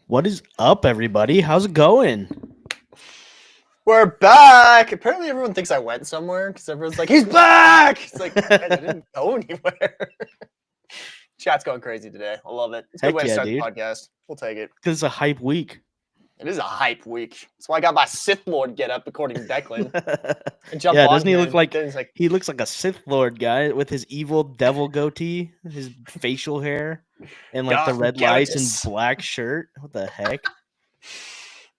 What is up, everybody? How's it going? We're back. Apparently, everyone thinks I went somewhere because everyone's like, "He's back." It's like, guys, I didn't go anywhere. Chat's going crazy today. I love it. It's a good Heck way to yeah, start the dude. podcast. We'll take it. Because it's a hype week. It is a hype week. That's why I got my Sith Lord get up, according to Declan, and jump Yeah, on doesn't he here. look like Then it's like, he looks like a Sith Lord guy with his evil devil goatee, his facial hair, and like the Darth red lights and Garatus. black shirt? What the heck?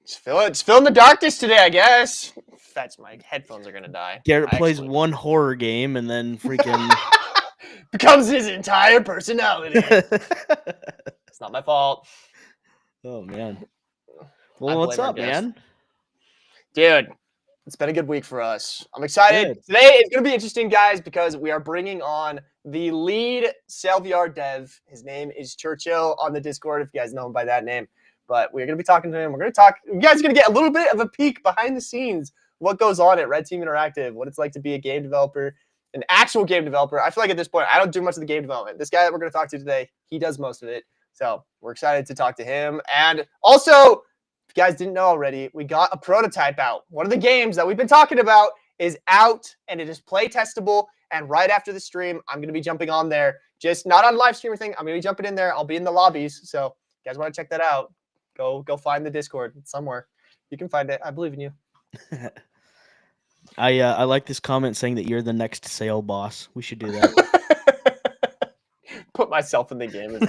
It's filling the darkness today, I guess. That's my headphones are gonna die. Garrett I plays actually- one horror game and then freaking becomes his entire personality. It's not my fault. Oh man. I Well, what's blame our up, guest. man? Dude, it's been a good week for us. I'm excited. Good. Today is going to be interesting, guys, because we are bringing on the lead Salviar dev. His name is Churchill on the Discord, if you guys know him by that name. But we're going to be talking to him. We're going to talk. You guys are going to get a little bit of a peek behind the scenes, what goes on at Red Team Interactive, what it's like to be a game developer, an actual game developer. I feel like at this point, I don't do much of the game development. This guy that we're going to talk to today, he does most of it. So we're excited to talk to him. And also, if you guys didn't know already, we got a prototype out. One of the games that we've been talking about is out, and it is play testable. And right after the stream, I'm going to be jumping on there. Just not on live stream or thing. I'm going to be jumping in there. I'll be in the lobbies. So if you guys want to check that out, go find the Discord. It's somewhere. You can find it. I believe in you. I like this comment saying that you're the next sale boss. We should do that. Put myself in the game.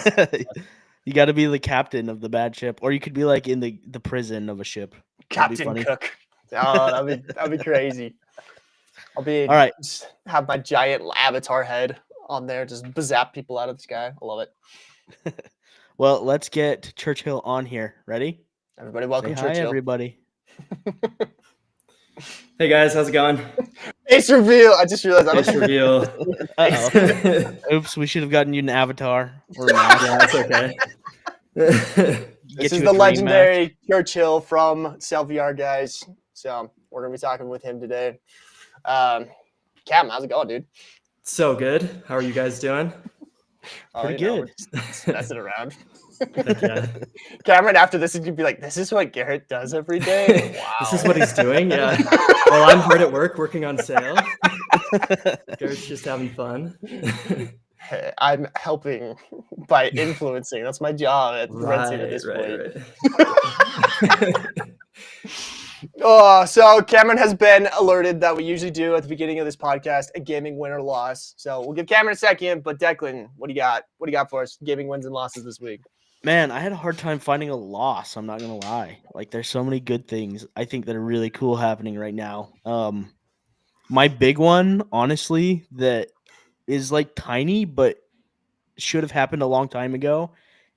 You got to be the captain of the bad ship, or you could be like in the prison of a ship. That'd be Captain funny. Cook. Oh, that'd be crazy. I'll be All right. just have my giant avatar head on there, just zap people out of the sky. I love it. Well, let's get Churchill on here. Ready? Everybody, welcome, Say hi, Churchill. everybody. Hey guys, how's it going? Face reveal. I just realized I don't Face reveal. Uh-oh. Oops, we should have gotten you an avatar or a mask. Yeah, that's okay. This is the legendary Churchill from Selviar, guys. So we're gonna be talking with him today. Cam, how's it going, dude? So good. How are you guys doing? Pretty we're good. just messing around. Heck yeah. Cameron, after this, you'd be like, "This is what Garrett does every day." Wow. This is what he's doing. Yeah. Well, I'm hard at work working on sale. Garrett's just having fun. Hey, I'm helping by influencing. That's my job at Red Team at this point. Oh, so Cameron has been alerted that we usually do at the beginning of this podcast a gaming win or loss. So we'll give Cameron a second, but Declan, what do you got? What do you got for us? Gaming wins and losses this week. Man, I had a hard time finding a loss. I'm not gonna lie. Like, there's so many good things I think that are really cool happening right now. My big one, honestly, that is like tiny but should have happened a long time ago,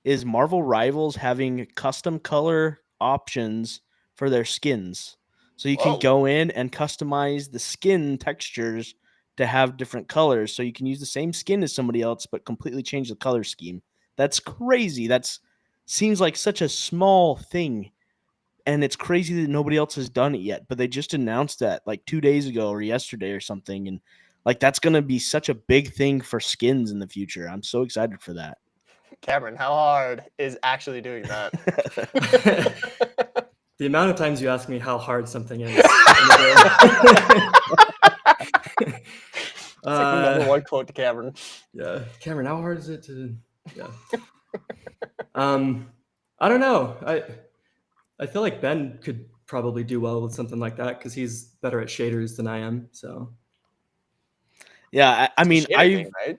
is Marvel Rivals having custom color options for their skins. So you can Whoa. go in and customize the skin textures to have different colors. So you can use the same skin as somebody else, but completely change the color scheme. That's crazy. That's seems like such a small thing. And it's crazy that nobody else has done it yet. But they just announced that like 2 days ago or yesterday or something. And like that's gonna be such a big thing for skins in the future. I'm so excited for that. Cameron, how hard is actually doing that? The amount of times you ask me how hard something is. It's like the number one quote to Cameron. Yeah. Cameron, how hard is it to yeah. I don't know. I feel like Ben could probably do well with something like that because he's better at shaders than I am. So Yeah, I mean, Shading, right?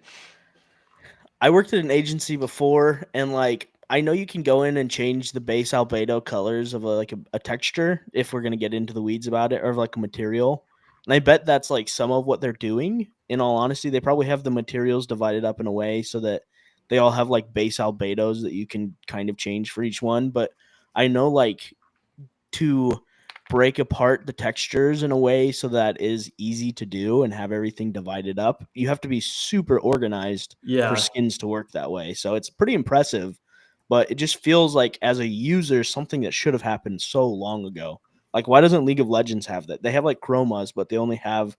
I worked at an agency before, and like I know you can go in and change the base albedo colors of a texture if we're gonna get into the weeds about it, or like a material. And I bet that's like some of what they're doing. In all honesty, they probably have the materials divided up in a way so that they all have like base albedos that you can kind of change for each one. But I know like to break apart the textures in a way so that is easy to do and have everything divided up, you have to be super organized yeah. for skins to work that way. So it's pretty impressive, but it just feels like as a user, something that should have happened so long ago. Like, why doesn't League of Legends have that? They have like chromas, but they only have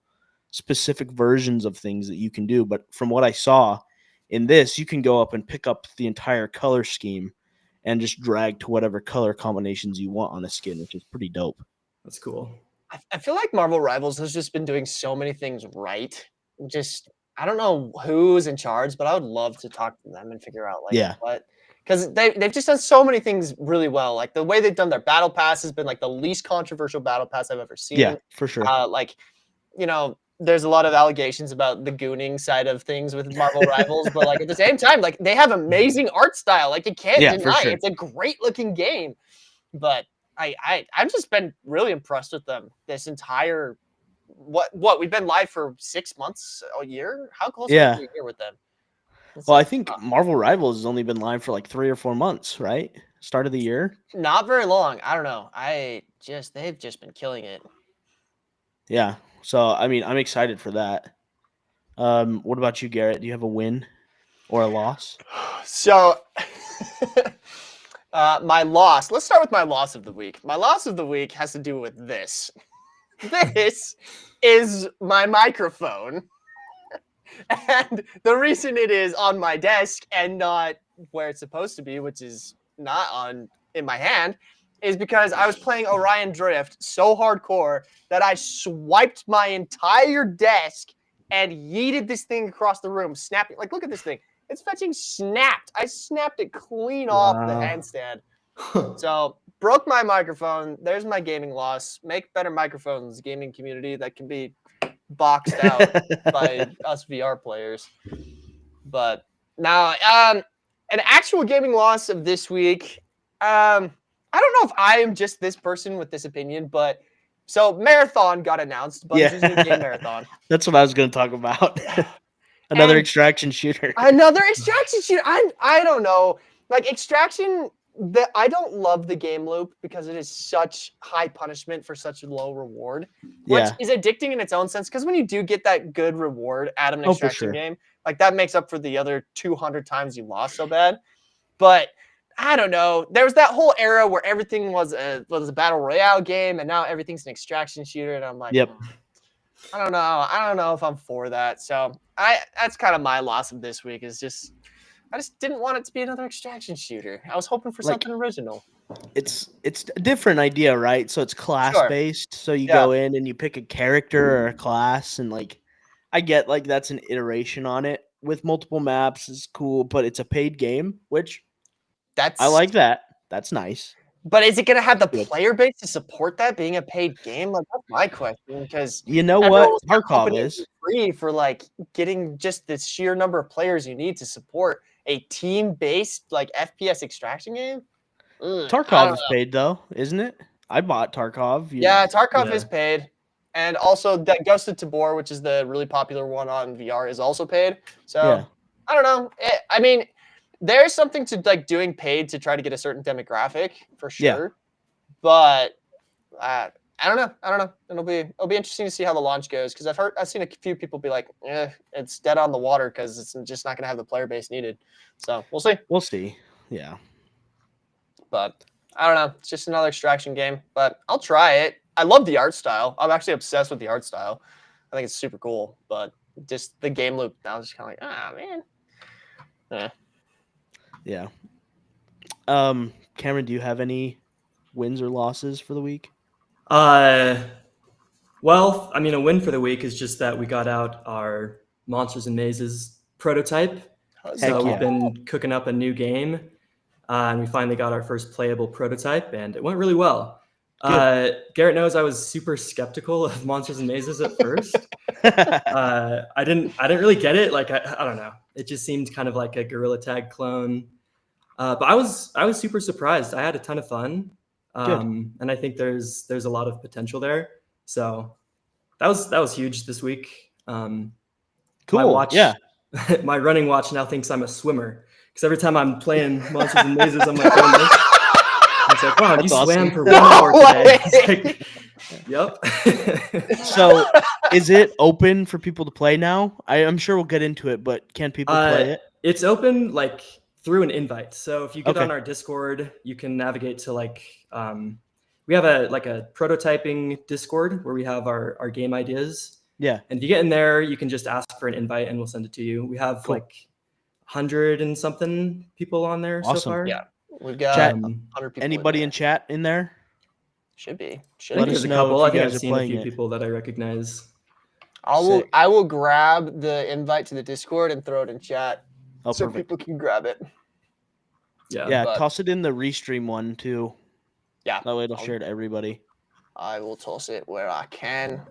specific versions of things that you can do. But from what I saw in this, you can go up and pick up the entire color scheme and just drag to whatever color combinations you want on a skin, which is pretty dope. That's cool. I feel like Marvel Rivals has just been doing so many things right. Just I don't know who's in charge, but I would love to talk to them and figure out what, because they've just done so many things really well. Like the way they've done their battle pass has been like the least controversial battle pass I've ever seen. Yeah, for sure. There's a lot of allegations about the gooning side of things with Marvel Rivals, but like at the same time, like they have amazing art style. Like you can't deny sure. it's a great looking game. But I've just been really impressed with them this entire what we've been live for 6 months, a year. How close are we here with them? Well, I think Marvel Rivals has only been live for like 3 or 4 months, right? Start of the year. Not very long. I don't know. They've just been killing it. Yeah. So I mean, I'm excited for that. What about you, Garrett? Do you have a win or a loss? So my loss. Let's start with my loss of the week. My loss of the week has to do with this. This is my microphone. And the reason it is on my desk and not where it's supposed to be, which is not in my hand, is because I was playing Orion Drift so hardcore that I swiped my entire desk and yeeted this thing across the room, snapping. Like, look at this thing. It's fetching snapped. I snapped it clean off the handstand. So broke my microphone. There's my gaming loss. Make better microphones, gaming community, that can be boxed out by us VR players. But now, an actual gaming loss of this week. I don't know if I am just this person with this opinion, but so Marathon got announced. Bungie's new game Marathon. That's what I was going to talk about. Another extraction shooter. Another extraction shooter. I don't know. Like extraction, I don't love the game loop because it is such high punishment for such a low reward, which is addicting in its own sense. Because when you do get that good reward out of an extraction game, like that makes up for the other 200 times you lost so bad. But I don't know. There was that whole era where everything was a battle royale game, and now everything's an extraction shooter. And I'm like, I don't know. I don't know if I'm for that. So that's kind of my loss of this week. Is just I just didn't want it to be another extraction shooter. I was hoping for something original. It's a different idea, right? So it's class based. So you go in and you pick a character or a class, and like I get like that's an iteration on it with multiple maps is cool, but it's a paid game, which I like that. That's nice. But is it going to have the player base to support that being a paid game? Like that's my question, because you know what Tarkov is free for like getting just the sheer number of players you need to support a team-based like FPS extraction game. Tarkov is paid though, isn't it? I bought Tarkov. Tarkov is paid, and also that Ghost of Tabor, which is the really popular one on VR, is also paid. So I don't know. I mean, there's something to like doing paid to try to get a certain demographic for sure, but I don't know. It'll be interesting to see how the launch goes, because I've seen a few people be like, it's dead on the water because it's just not going to have the player base needed. So we'll see. Yeah. But I don't know. It's just another extraction game, but I'll try it. I love the art style. I'm actually obsessed with the art style. I think it's super cool, but just the game loop, I was just kind of like, man. Yeah. Cameron, do you have any wins or losses for the week? Well, I mean, a win for the week is just that we got out our Monsters and Mazes prototype. So we've been cooking up a new game, and we finally got our first playable prototype, and it went really well. Garrett knows I was super skeptical of Monsters and Mazes at first. I didn't really get it. Like I don't know. It just seemed kind of like a Gorilla Tag clone. But I was super surprised. I had a ton of fun. And I think there's a lot of potential there. So that was huge this week. Cool. My watch, my running watch now thinks I'm a swimmer, because every time I'm playing Monsters and Mazes, I'm like doing this. It's like, wow, you swam for 1 hour today. Like, yep. So is it open for people to play now? I'm sure we'll get into it, but can people play it? It's open like through an invite. So if you get on our Discord, you can navigate to like we have a prototyping Discord where we have our game ideas. Yeah. And if you get in there, you can just ask for an invite and we'll send it to you. We have like 100 and something people on there so far. Yeah. We've got Chat, 100 people. Anybody in chat in there? Should be. I think us there's a know couple. if I you think guys I've are seen a playing few it. people that I recognize. Sick. I will grab the invite to the Discord and throw it in chat Oh, so perfect. people can grab it. Yeah. but- toss it in the restream one too. Yeah. That way it'll share to everybody. I will toss it where I can.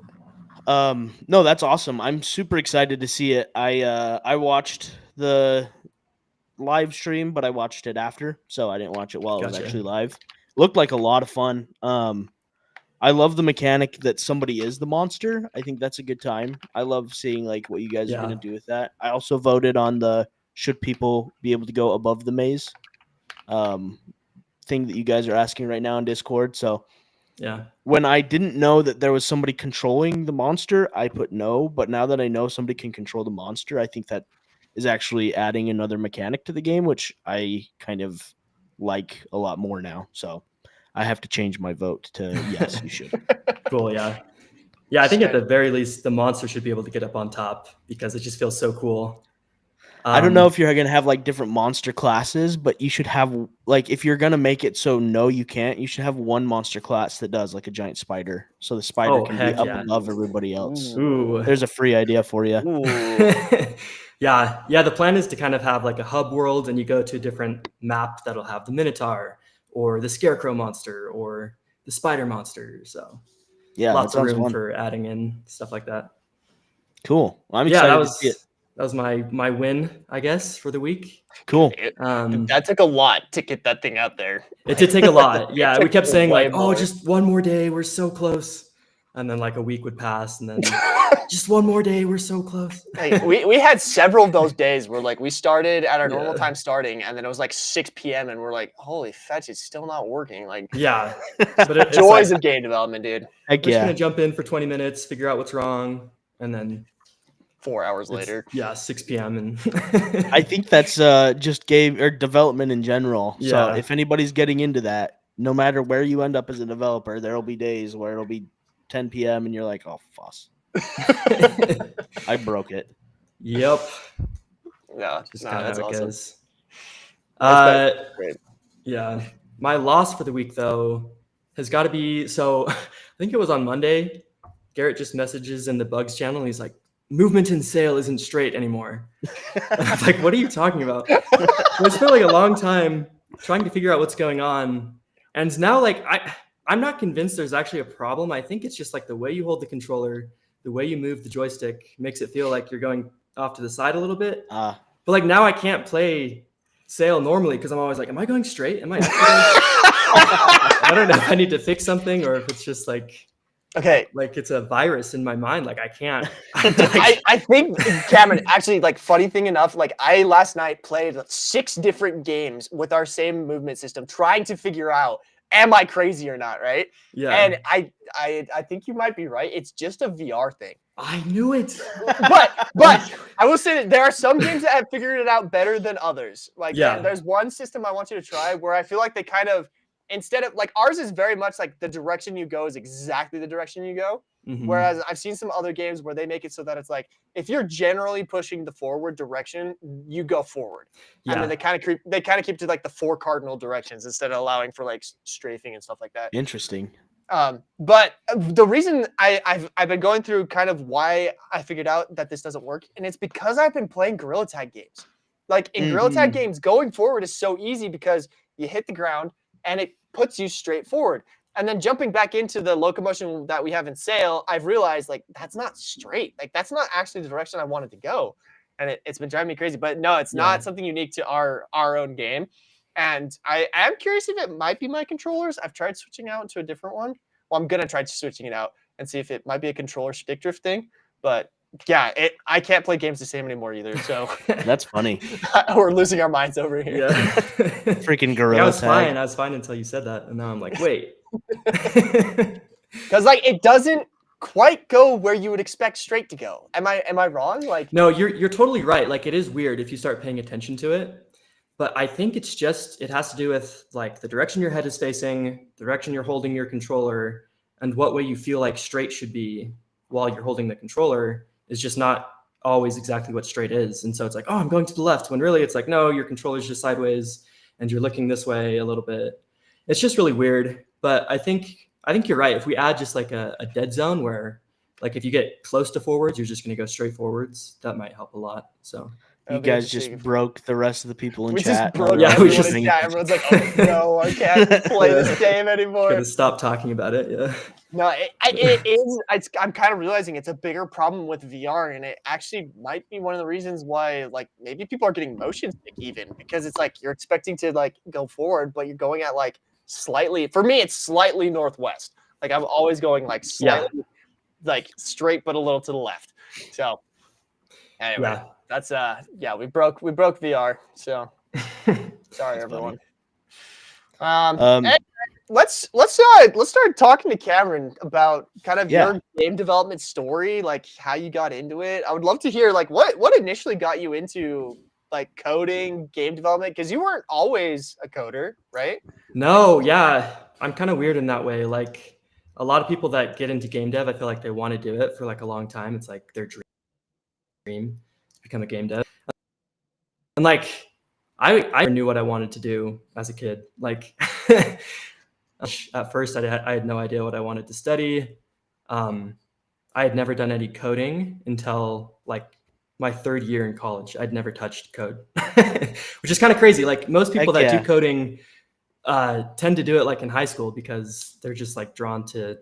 No, that's awesome. I'm super excited to see it. I watched the live stream, but I watched it after, so I didn't watch it while it was Gotcha. actually live. Looked like a lot of fun. I love the mechanic that somebody is the monster. I think that's a good time. I love seeing like what you guys are Yeah. gonna do with that. I also voted on the should people be able to go above the maze thing that you guys are asking right now in Discord. So Yeah. when I didn't know that there was somebody controlling the monster, I put no. But now that I know somebody can control the monster, I think that is actually adding another mechanic to the game, which I kind of like a lot more now. So I have to change my vote to yes, you should. Cool. Yeah. Yeah. I think at the very least, the monster should be able to get up on top because it just feels so cool. I don't know if you're going to have like different monster classes, but you should have like if you're going to make it so no, you can't, you should have one monster class that does like a giant spider. So the spider can be heck up yeah. above everybody else. Ooh. There's a free idea for you. Yeah. The plan is to kind of have like a hub world, and you go to a different map that'll have the Minotaur or the Scarecrow monster or the Spider monster. So Yeah, lots that of sounds room fun. for adding in stuff like that. Cool. Well, I'm Yeah, excited that to see it. was my win, I guess, for the week. Cool. That took a lot to get that thing out there. It did take a lot. Yeah, we kept saying way like, more. oh, just one more day, we're so close. And then like a week would pass, and then just one more day, we're so close. Hey, we had several of those days where like we started at our normal Yeah. time starting, and then it was like 6 p.m. and we're like, holy fetch, it's still not working. Like Yeah, but it's joys like, of game development, dude. Heck we're just yeah. gonna jump in for 20 minutes, figure out what's wrong, and then 4 hours it's- later. yeah, 6 p.m. and I think that's just game or development in general. So Yeah. if anybody's getting into that, no matter where you end up as a developer, there'll be days where it'll be 10 p.m. and you're like, oh, fuss. I broke it. Yep, No, just no, kind of that's how it awesome. goes. That's great. Yeah. My loss for the week, though, has got to be so. I think it was on Monday. Garrett just messages in the Bugs channel. And he's like, movement in sail isn't straight anymore. I'm like, what are you talking about? I spent like a long time trying to figure out what's going on. And now, like, I'm not convinced there's actually a problem. I think it's just like the way you hold the controller, the way you move the joystick makes it feel like you're going off to the side a little bit. But like now I can't play sail normally because I'm always like, am I going straight? Am I actually I don't know if I need to fix something or if it's just like Okay. like it's a virus in my mind. Like I can't. I think Cameron, actually, like funny thing enough, like I last night played 6 different games with our same movement system, trying to figure out am I crazy or not, right? Yeah. And I think you might be right. It's just a VR thing. I knew it. But I will say that there are some games that have figured it out better than others. Like Yeah. there's one system I want you to try where I feel like they kind of instead of like ours is very much like the direction you go is exactly the direction you go. Mhm. Whereas I've seen some other games where they make it so that it's like if you're generally pushing the forward direction, you go forward, and Yeah. then they kind of keep to like the 4 cardinal directions instead of allowing for like strafing and stuff like that. Interesting. But the reason I've been going through kind of why I figured out that this doesn't work, and it's because I've been playing Gorilla Tag games. Like in Gorilla Tag games, going forward is so easy because you hit the ground and it puts you straight forward. And then jumping back into the locomotion that we have in Sail, I've realized like that's not straight. Like that's not actually the direction I wanted to go. And it's been driving me crazy. But no, it's Yeah. not something unique to our own game. And I am curious if it might be my controllers. I've tried switching out to a different one. Well, I'm gonna try switching it out and see if it might be a controller stick drift thing. But yeah, I can't play games the same anymore either. So That's funny. we're losing our minds over here. Yeah. Freaking Yeah, Gorilla I was Tag. fine. I was fine until you said that, and now I'm like, wait. Because like it doesn't quite go where you would expect straight to go. Am I wrong? Like No, you're totally right. Like it is weird if you start paying attention to it. But I think it's just it has to do with like the direction your head is facing, the direction you're holding your controller, and what way you feel like straight should be while you're holding the controller is just not always exactly what straight is. And so it's like, oh, I'm going to the left, when really it's like, no, your controller's just sideways and you're looking this way a little bit. It's just really weird. But I think you're right. If we add just like a dead zone where like if you get close to forwards, you're just going to go straight forwards, that might help a lot. So you guys just broke the rest of the people in we chat. Just broke yeah, we just in chat. Everyone's like, oh no, I can't play this game anymore. Gotta stop talking about it. Yeah. No, it is. I'm kind of realizing it's a bigger problem with VR, and it actually might be one of the reasons why, like, maybe people are getting motion sick even, because it's like you're expecting to like go forward, but you're going at like slightly. For me, it's slightly northwest. Like I'm always going like slightly, like straight, but a little to the left. So anyway, that's we broke VR. So sorry everyone. Anyway, let's start talking to Cameron about kind of your game development story, like how you got into it. I would love to hear like what initially got you into like coding, game development, because you weren't always a coder, right? No, yeah, I'm kind of weird in that way. Like a lot of people that get into game dev, I feel like they want to do it for like a long time. It's like their dream to become a game dev, and like I knew what I wanted to do as a kid. Like at first, I had no idea what I wanted to study. I had never done any coding until like my third year in college. I'd never touched code, which is kind of crazy. Like most people that do coding tend to do it like in high school because they're just like drawn to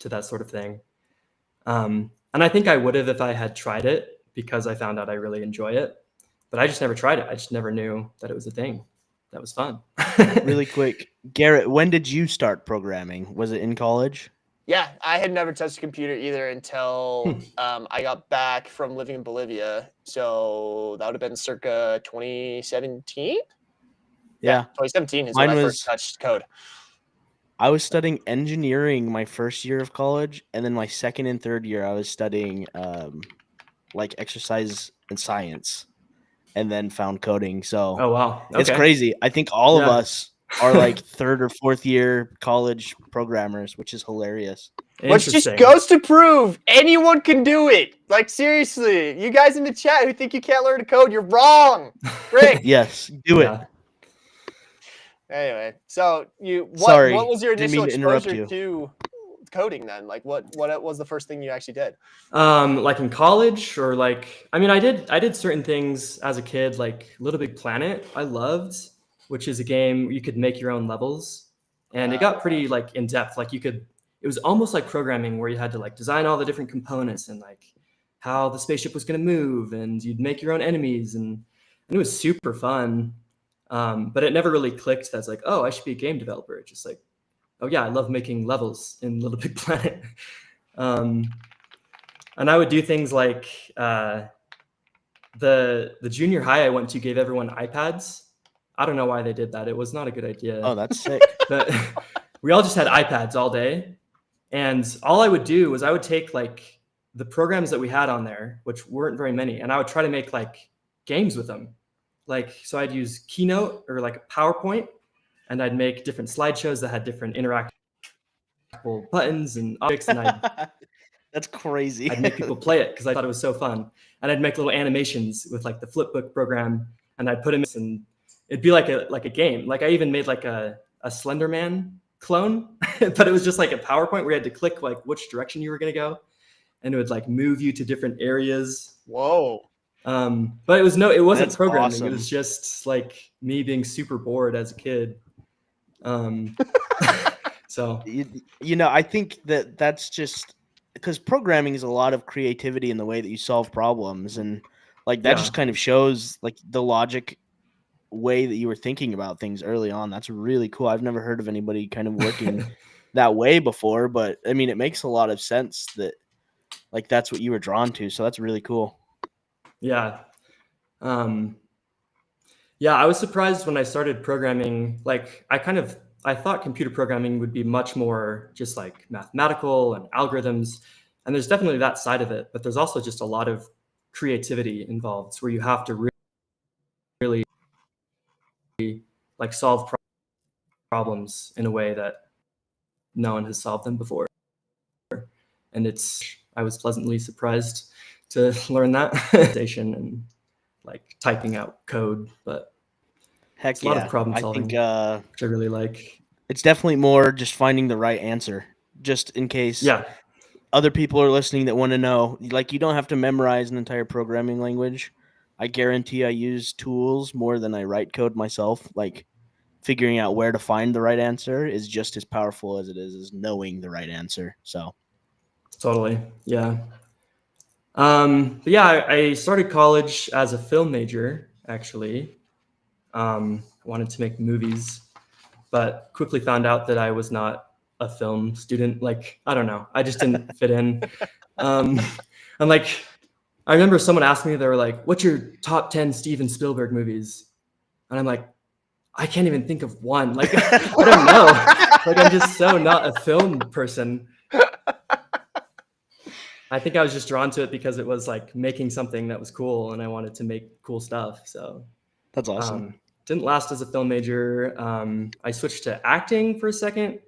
that sort of thing. And I think I would have if I had tried it because I found out I really enjoy it. But I just never tried it. I just never knew that it was a thing. That was fun. Really quick, Garrett, when did you start programming? Was it in college? Yeah, I had never touched a computer either until I got back from living in Bolivia. So that would have been circa 2017. Yeah, 2017 is when I first touched code. I was studying engineering my first year of college, and then my second and third year I was studying like exercise and science, and then found coding. So oh wow, okay. It's crazy. I think all of us are like third or fourth year college programmers, which is hilarious. Which just goes to prove anyone can do it. Like seriously, you guys in the chat who think you can't learn to code, you're wrong. Rick. Yes, do it. Anyway, so what was your initial exposure to coding then? Like what was the first thing you actually did? Like in college or like, I mean, I did certain things as a kid, like Little Big Planet I loved, which is a game you could make your own levels, and it got pretty like in depth. Like it was almost like programming where you had to like design all the different components and like how the spaceship was going to move, and you'd make your own enemies, and it was super fun. But it never really clicked that's like, oh, I should be a game developer. It's just like, oh yeah, I love making levels in Little Big Planet. And I would do things like the junior high I went to gave everyone iPads. I don't know why they did that. It was not a good idea. Oh, that's sick. But we all just had iPads all day. And all I would do was I would take like the programs that we had on there, which weren't very many, and I would try to make like games with them. Like, so I'd use Keynote or like a PowerPoint, and I'd make different slideshows that had different interactable buttons and objects, and that's crazy. I'd make people play it because I thought it was so fun. And I'd make little animations with like the Flipbook program, and I'd put them in, and it'd be like a game. Like I even made like a Slender Man clone, but it was just like a PowerPoint where you had to click like which direction you were going to go, and it would like move you to different areas. Whoa. But it wasn't That's programming. awesome. It was just like me being super bored as a kid. So I think that's just because programming is a lot of creativity in the way that you solve problems, and like that just kind of shows like the logic way that you were thinking about things early on. That's really cool. I've never heard of anybody kind of working that way before, but I mean, it makes a lot of sense that like that's what you were drawn to. So that's really cool. Yeah. I was surprised when I started programming. Like I thought computer programming would be much more just like mathematical and algorithms. And there's definitely that side of it, but there's also just a lot of creativity involved where you have to really like solve problems in a way that no one has solved them before. And I was pleasantly surprised to learn that station and like typing out code. But Heck It's a lot yeah. of problem I solving, think which I really like. it's definitely more just finding the right answer, just in case Yeah, other people are listening that want to know. Like, you don't have to memorize an entire programming language. I guarantee I use tools more than I write code myself. Like, figuring out where to find the right answer is just as powerful as it is as knowing the right answer. So totally. Yeah. But yeah, I started college as a film major, actually. I wanted to make movies, but quickly found out that I was not a film student. Like, I don't know. I just didn't fit in. And like, I remember someone asked me, they were like, what's your top 10 Steven Spielberg movies? And I'm like, I can't even think of one. Like, I don't know. Like, I'm just so not a film person. I think I was just drawn to it because it was like making something that was cool and I wanted to make cool stuff. So that's awesome. Didn't last as a film major. I switched to acting for a second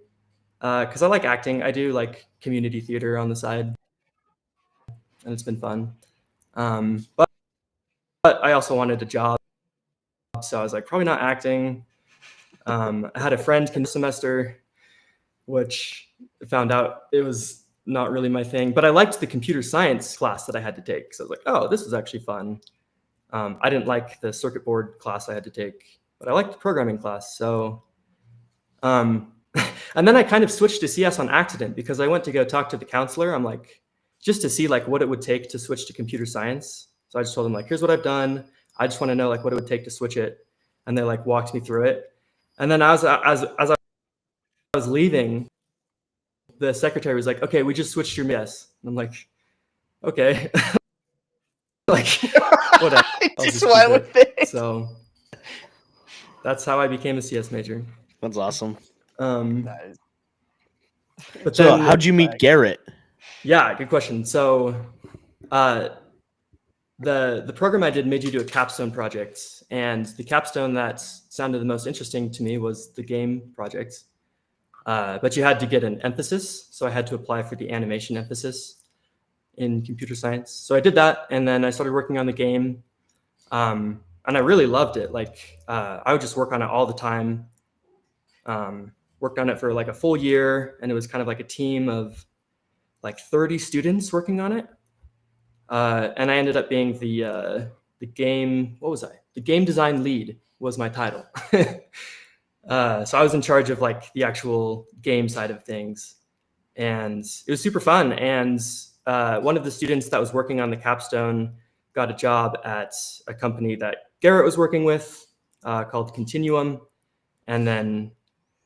because I like acting. I do like community theater on the side and it's been fun. But I also wanted a job. So I was like, probably not acting. I had a friend in the semester, which I found out it was not really my thing, but I liked the computer science class that I had to take. So I was like, oh, this was actually fun. I didn't like the circuit board class I had to take, but I liked the programming class. So, and then I kind of switched to CS on accident because I went to go talk to the counselor. I'm like, just to see like what it would take to switch to computer science. So I just told them like, here's what I've done. I just want to know like what it would take to switch it. And they like walked me through it. And then as I was leaving, the secretary was like, okay, we just switched your miss. And I'm like, okay. Like, whatever. Just went with it. So that's how I became a CS major. That's awesome. Nice. But So then, how'd you meet Garrett? Yeah, good question. So the program I did made you do a capstone project. And the capstone that sounded the most interesting to me was the game project. But you had to get an emphasis. So I had to apply for the animation emphasis in computer science. So I did that. And then I started working on the game. And I really loved it. Like I would just work on it all the time. Worked on it for like a full year. And it was kind of like a team of like 30 students working on it. And I ended up being the game, what was I? The game design lead was my title. So I was in charge of like the actual game side of things. And it was super fun. And one of the students that was working on the capstone got a job at a company that Garrett was working with called Continuum. And then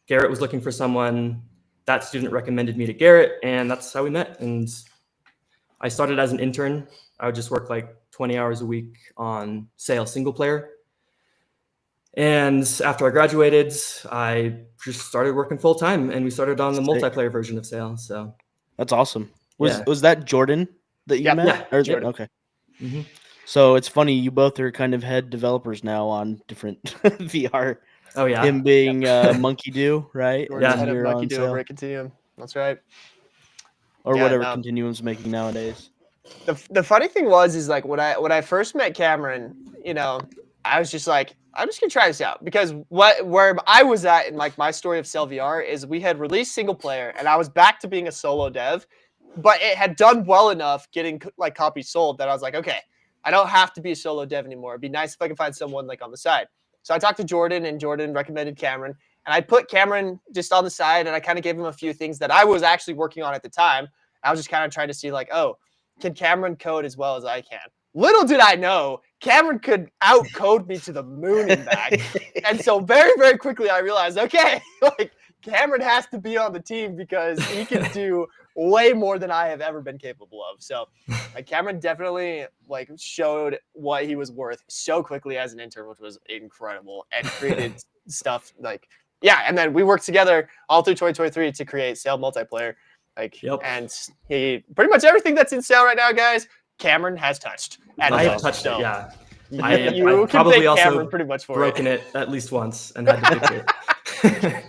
Garrett was looking for someone. That student recommended me to Garrett, and that's how we met. And I started as an intern. I would just work like 20 hours a week on Sail single player. And after I graduated, I just started working full time, and we started on the multiplayer version of Sail. So that's awesome. Was that Jordan that you met? Yeah, Jordan. Okay. Mm-hmm. So it's funny, you both are kind of head developers now on different VR. Oh yeah. Him being Monkey Do, right? Jordan's Yeah. head of Monkey Do over at Continuum. That's right. Or whatever Continuum's making nowadays. The funny thing is like when I first met Cameron, you know, I was just like, I'm just gonna try this out because where I was at in like my story of Sail VR is we had released single player and I was back to being a solo dev, but it had done well enough getting like copies sold that I was like, okay, I don't have to be a solo dev anymore. It'd be nice if I could find someone like on the side. So I talked to Jordan and Jordan recommended Cameron, and I put Cameron just on the side and I kind of gave him a few things that I was actually working on at the time. I was just kind of trying to see like, oh, can Cameron code as well as I can? Little did I know, Cameron could outcode me to the moon and back. And so very, very quickly I realized, okay, like Cameron has to be on the team because he can do way more than I have ever been capable of. So like Cameron definitely like showed what he was worth so quickly as an intern, which was incredible, and created stuff like, yeah. And then we worked together all through 2023 to create Sail multiplayer. Like, and he pretty much everything that's in Sail right now, guys, Cameron has touched. And I have touched it, yeah. You can probably also Cameron pretty much for broken it at least once and had to fix it.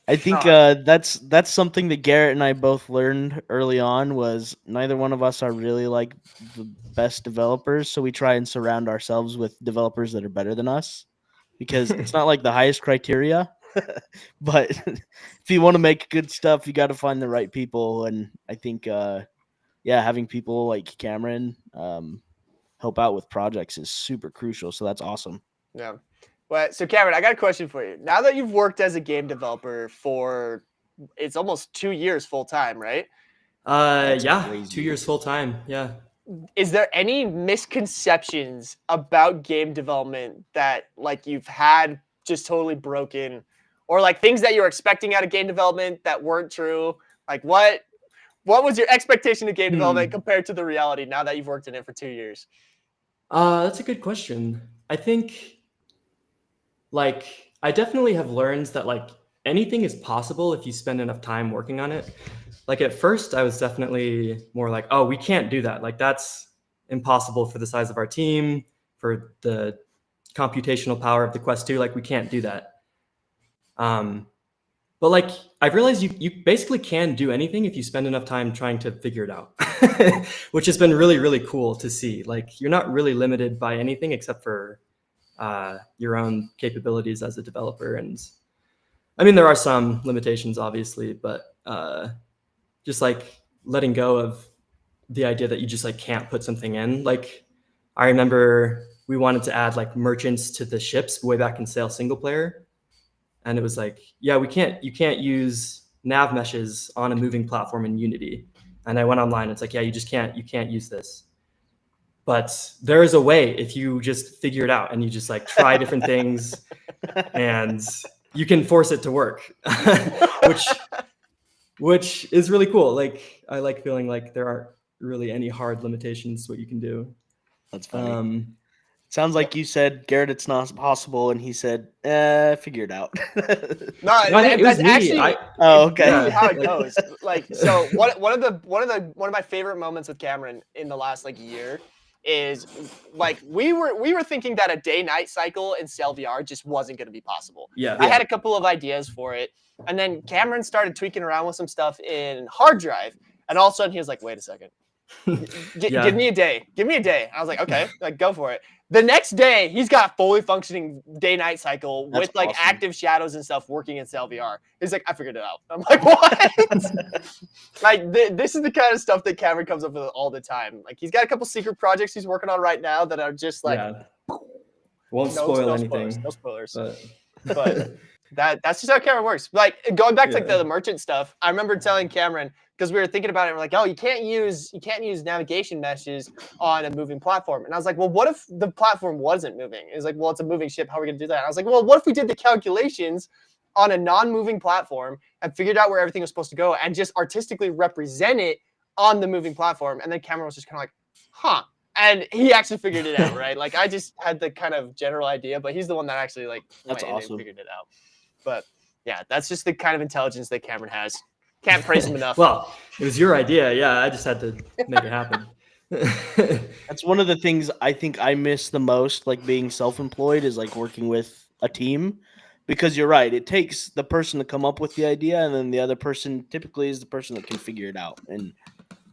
I think that's something that Garrett and I both learned early on was neither one of us are really like the best developers, so we try and surround ourselves with developers that are better than us. because it's not like the highest criteria. But if you want to make good stuff, you got to find the right people. And I think, having people like Cameron help out with projects is super crucial. So that's awesome. Yeah. Well, so Cameron, I got a question for you. Now that you've worked as a game developer for it's almost 2 years full time, right? Yeah, crazy. 2 years full time. Yeah. Is there any misconceptions about game development that like you've had just totally broken, or like things that you were expecting out of game development that weren't true? Like what was your expectation of game development compared to the reality now that you've worked in it for 2 years? That's a good question. I think like I definitely have learned that like anything is possible if you spend enough time working on it. Like at first I was definitely more like, oh, we can't do that. Like that's impossible for the size of our team, for the computational power of the Quest 2. Like we can't do that. But like I've realized you basically can do anything if you spend enough time trying to figure it out, which has been really, really cool to see. Like you're not really limited by anything except for your own capabilities as a developer. And I mean, there are some limitations obviously, but just like letting go of the idea that you just like can't put something in. Like I remember we wanted to add like merchants to the ships way back in Sail single player. And it was like, yeah, you can't use nav meshes on a moving platform in Unity. And I went online, it's like, yeah, you can't use this. But there is a way if you just figure it out and you just like try different things and you can force it to work, which is really cool. Like I like feeling like there aren't really any hard limitations to what you can do. That's funny. Sounds like you said, Garrett, it's not possible, and he said, figure it out. No, that's actually okay. How it goes. Like, so one of my favorite moments with Cameron in the last like year is like we were thinking that a day-night cycle in Sail VR just wasn't going to be possible. Yeah. I had a couple of ideas for it, and then Cameron started tweaking around with some stuff in hard drive, and all of a sudden he was like, "Wait a second, give me a day. Give me a day." I was like, "Okay, like go for it." The next day, he's got a fully functioning day-night cycle with like awesome. Active shadows and stuff working in Sail VR. He's like, I figured it out. I'm like, what? Like this is the kind of stuff that Cameron comes up with all the time. Like he's got a couple secret projects he's working on right now that are just like, won't spoil anything. No spoilers. But that's just how Cameron works. Like going back to like the merchant stuff, I remember telling Cameron, because we were thinking about it, we're like, oh, you can't use navigation meshes on a moving platform. And I was like, well, what if the platform wasn't moving? It was like, well, it's a moving ship. How are we going to do that? And I was like, well, what if we did the calculations on a non-moving platform and figured out where everything was supposed to go and just artistically represent it on the moving platform? And then Cameron was just kind of like, huh. And he actually figured it out, right? Like I just had the kind of general idea, but he's the one that actually like that's went awesome. and figured it out. But yeah, that's just the kind of intelligence that Cameron has. Can't praise him enough. Well, it was your idea. Yeah, I just had to make it happen. That's one of the things I think I miss the most, like being self-employed, is like working with a team. Because you're right, it takes the person to come up with the idea, and then the other person typically is the person that can figure it out. And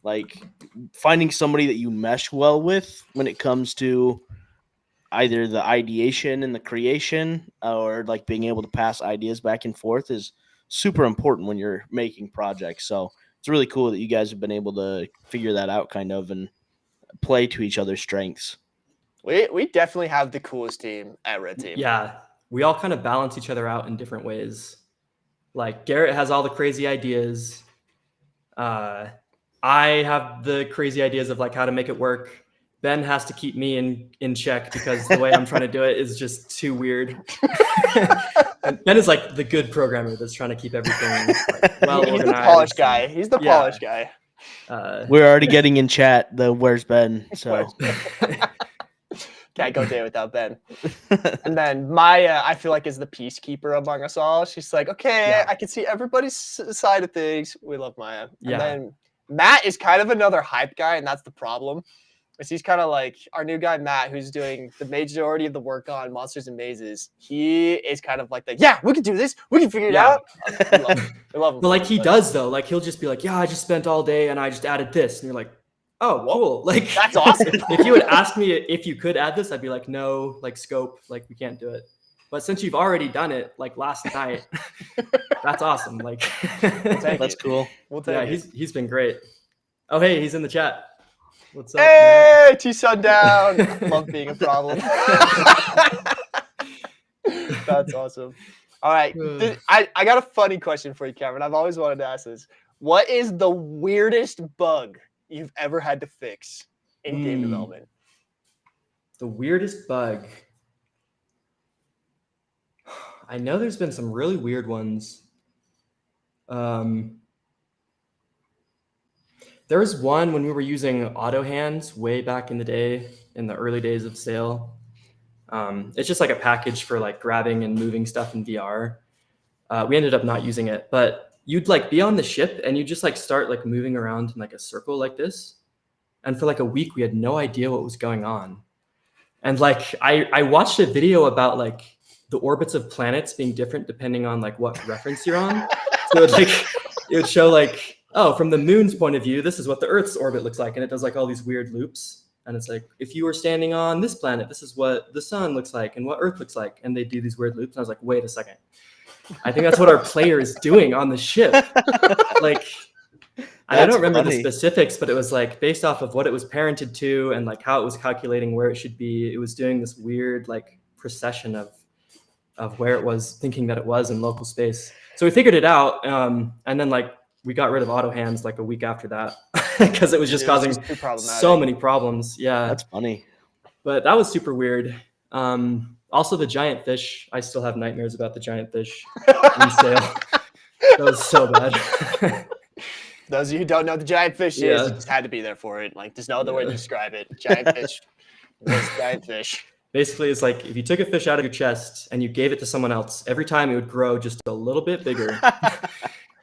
like finding somebody that you mesh well with when it comes to either the ideation and the creation, or like being able to pass ideas back and forth is super important when you're making projects. So it's really cool that you guys have been able to figure that out kind of and play to each other's strengths. We definitely have the coolest team at Red Team. Yeah, we all kind of balance each other out in different ways. Like Garrett has all the crazy ideas. I have the crazy ideas of like how to make it work. Ben has to keep me in check because the way I'm trying to do it is just too weird. And Ben is like the good programmer that's trying to keep everything like, well organized. He's the polished guy. He's the polished guy. We're already getting in chat the where's Ben? So can't go day without Ben. And then Maya, I feel like, is the peacekeeper among us all. She's like, okay, I can see everybody's side of things. We love Maya. And then Matt is kind of another hype guy, and that's the problem. He's kind of like our new guy, Matt, who's doing the majority of the work on Monsters and Mazes. He is kind of like we can do this. We can figure it out. We love him. But like he does though. Like he'll just be like, yeah, I just spent all day and I just added this. And you're like, oh, cool. Like that's awesome. If you would ask me if you could add this, I'd be like, no, like scope, like we can't do it. But since you've already done it like last night, that's awesome. Like That's cool. We'll take yeah, it. he's been great. Oh, hey, he's in the chat. What's up, Hey, T Sundown. Love being a problem. That's awesome. All right. I got a funny question for you, Cameron. I've always wanted to ask this. What is the weirdest bug you've ever had to fix in game development? The weirdest bug. I know there's been some really weird ones. There was one when we were using auto hands way back in the day, in the early days of Sail. It's just like a package for like grabbing and moving stuff in VR. We ended up not using it, but you'd like be on the ship and you just like start like moving around in like a circle like this. And for like a week, we had no idea what was going on. And like, I watched a video about like the orbits of planets being different depending on like what reference you're on. So it would show like, oh, from the moon's point of view, this is what the Earth's orbit looks like. And it does like all these weird loops. And it's like, if you were standing on this planet, this is what the sun looks like and what Earth looks like. And they do these weird loops. And I was like, wait a second. I think that's what our player is doing on the ship. Like, I don't remember the specifics, but it was like based off of what it was parented to and like how it was calculating where it should be. It was doing this weird like procession of where it was thinking that it was in local space. So we figured it out. And then like we got rid of auto hands like a week after that because it was just causing so many problems. Yeah. That's funny. But that was super weird. Also the giant fish. I still have nightmares about the giant fish in Sail. That was so bad. Those of you who don't know what the giant fish is, you just had to be there for it. Like, there's no other way to describe it. Giant fish was giant fish. Basically, it's like if you took a fish out of your chest and you gave it to someone else, every time it would grow just a little bit bigger.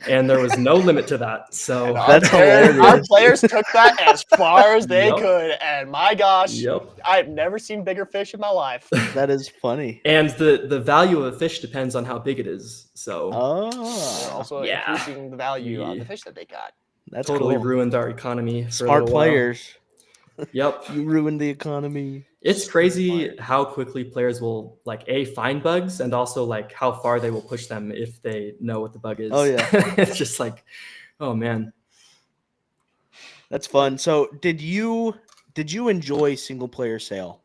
And there was no limit to that. So that's hilarious. Our players took that as far as they could. And my gosh, I've never seen bigger fish in my life. That is funny. And the value of a fish depends on how big it is. So they're also increasing the value of the fish that they got. That's totally cool. ruined our economy. For Smart players. Yep. You ruined the economy. It's crazy how quickly players will like find bugs and also like how far they will push them if they know what the bug is. Oh yeah. It's just like, oh man. That's fun. So did you enjoy single player Sail?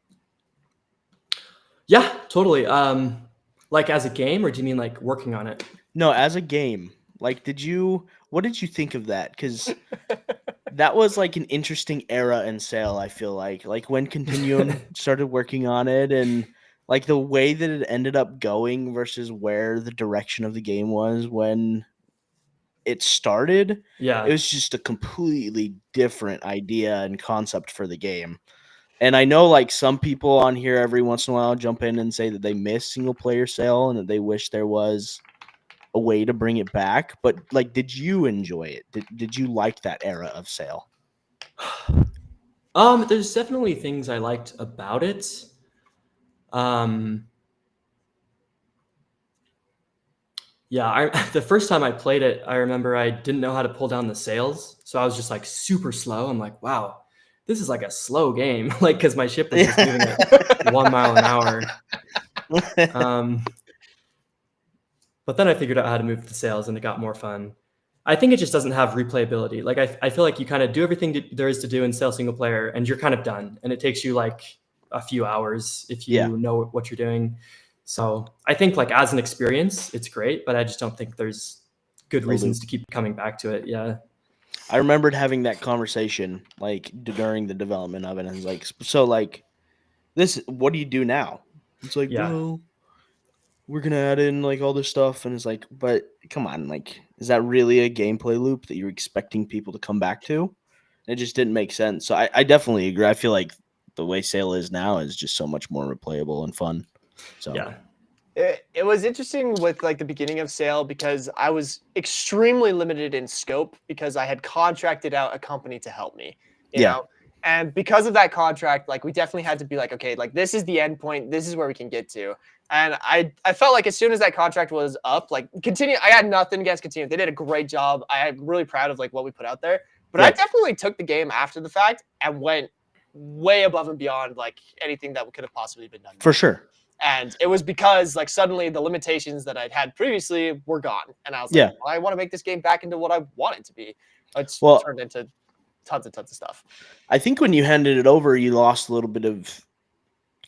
Yeah, totally. Like as a game, or do you mean like working on it? No, as a game. Like what did you think of that? Because that was like an interesting era in Sail, I feel like when Continuum started working on it and like the way that it ended up going versus where the direction of the game was when it started. Yeah. It was just a completely different idea and concept for the game. And I know like some people on here every once in a while jump in and say that they miss single player Sail and that they wish there was a way to bring it back, but like, did you enjoy it? Did you like that era of Sail? There's definitely things I liked about it. The first time I played it, I remember I didn't know how to pull down the sails, so I was just like super slow. I'm like, wow, this is like a slow game, like because my ship was just moving at 1 mile an hour. But then I figured out how to move the sails and it got more fun. I think it just doesn't have replayability. Like I feel like you kind of do everything there is to do in Sail single player and you're kind of done. And it takes you like a few hours if you know what you're doing. So I think like as an experience, it's great, but I just don't think there's good reasons to keep coming back to it. Yeah. I remembered having that conversation like during the development of it. And it's like, so like this, what do you do now? It's like, well, we're going to add in like all this stuff. And it's like, but come on, like, is that really a gameplay loop that you're expecting people to come back to? It just didn't make sense. So I definitely agree. I feel like the way Sail is now is just so much more replayable and fun. So yeah. It was interesting with like the beginning of Sail because I was extremely limited in scope because I had contracted out a company to help me, you know? And because of that contract, like we definitely had to be like, okay, like this is the end point. This is where we can get to. And I felt like as soon as that contract was up, like Continuum, I had nothing against Continuum. They did a great job. I'm really proud of like what we put out there. But I definitely took the game after the fact and went way above and beyond like anything that could have possibly been done. For sure. And it was because like suddenly the limitations that I'd had previously were gone. And I was like, Yeah. well, I want to make this game back into what I want it to be. It's Well- turned into tons of stuff. I think when you handed it over, you lost a little bit of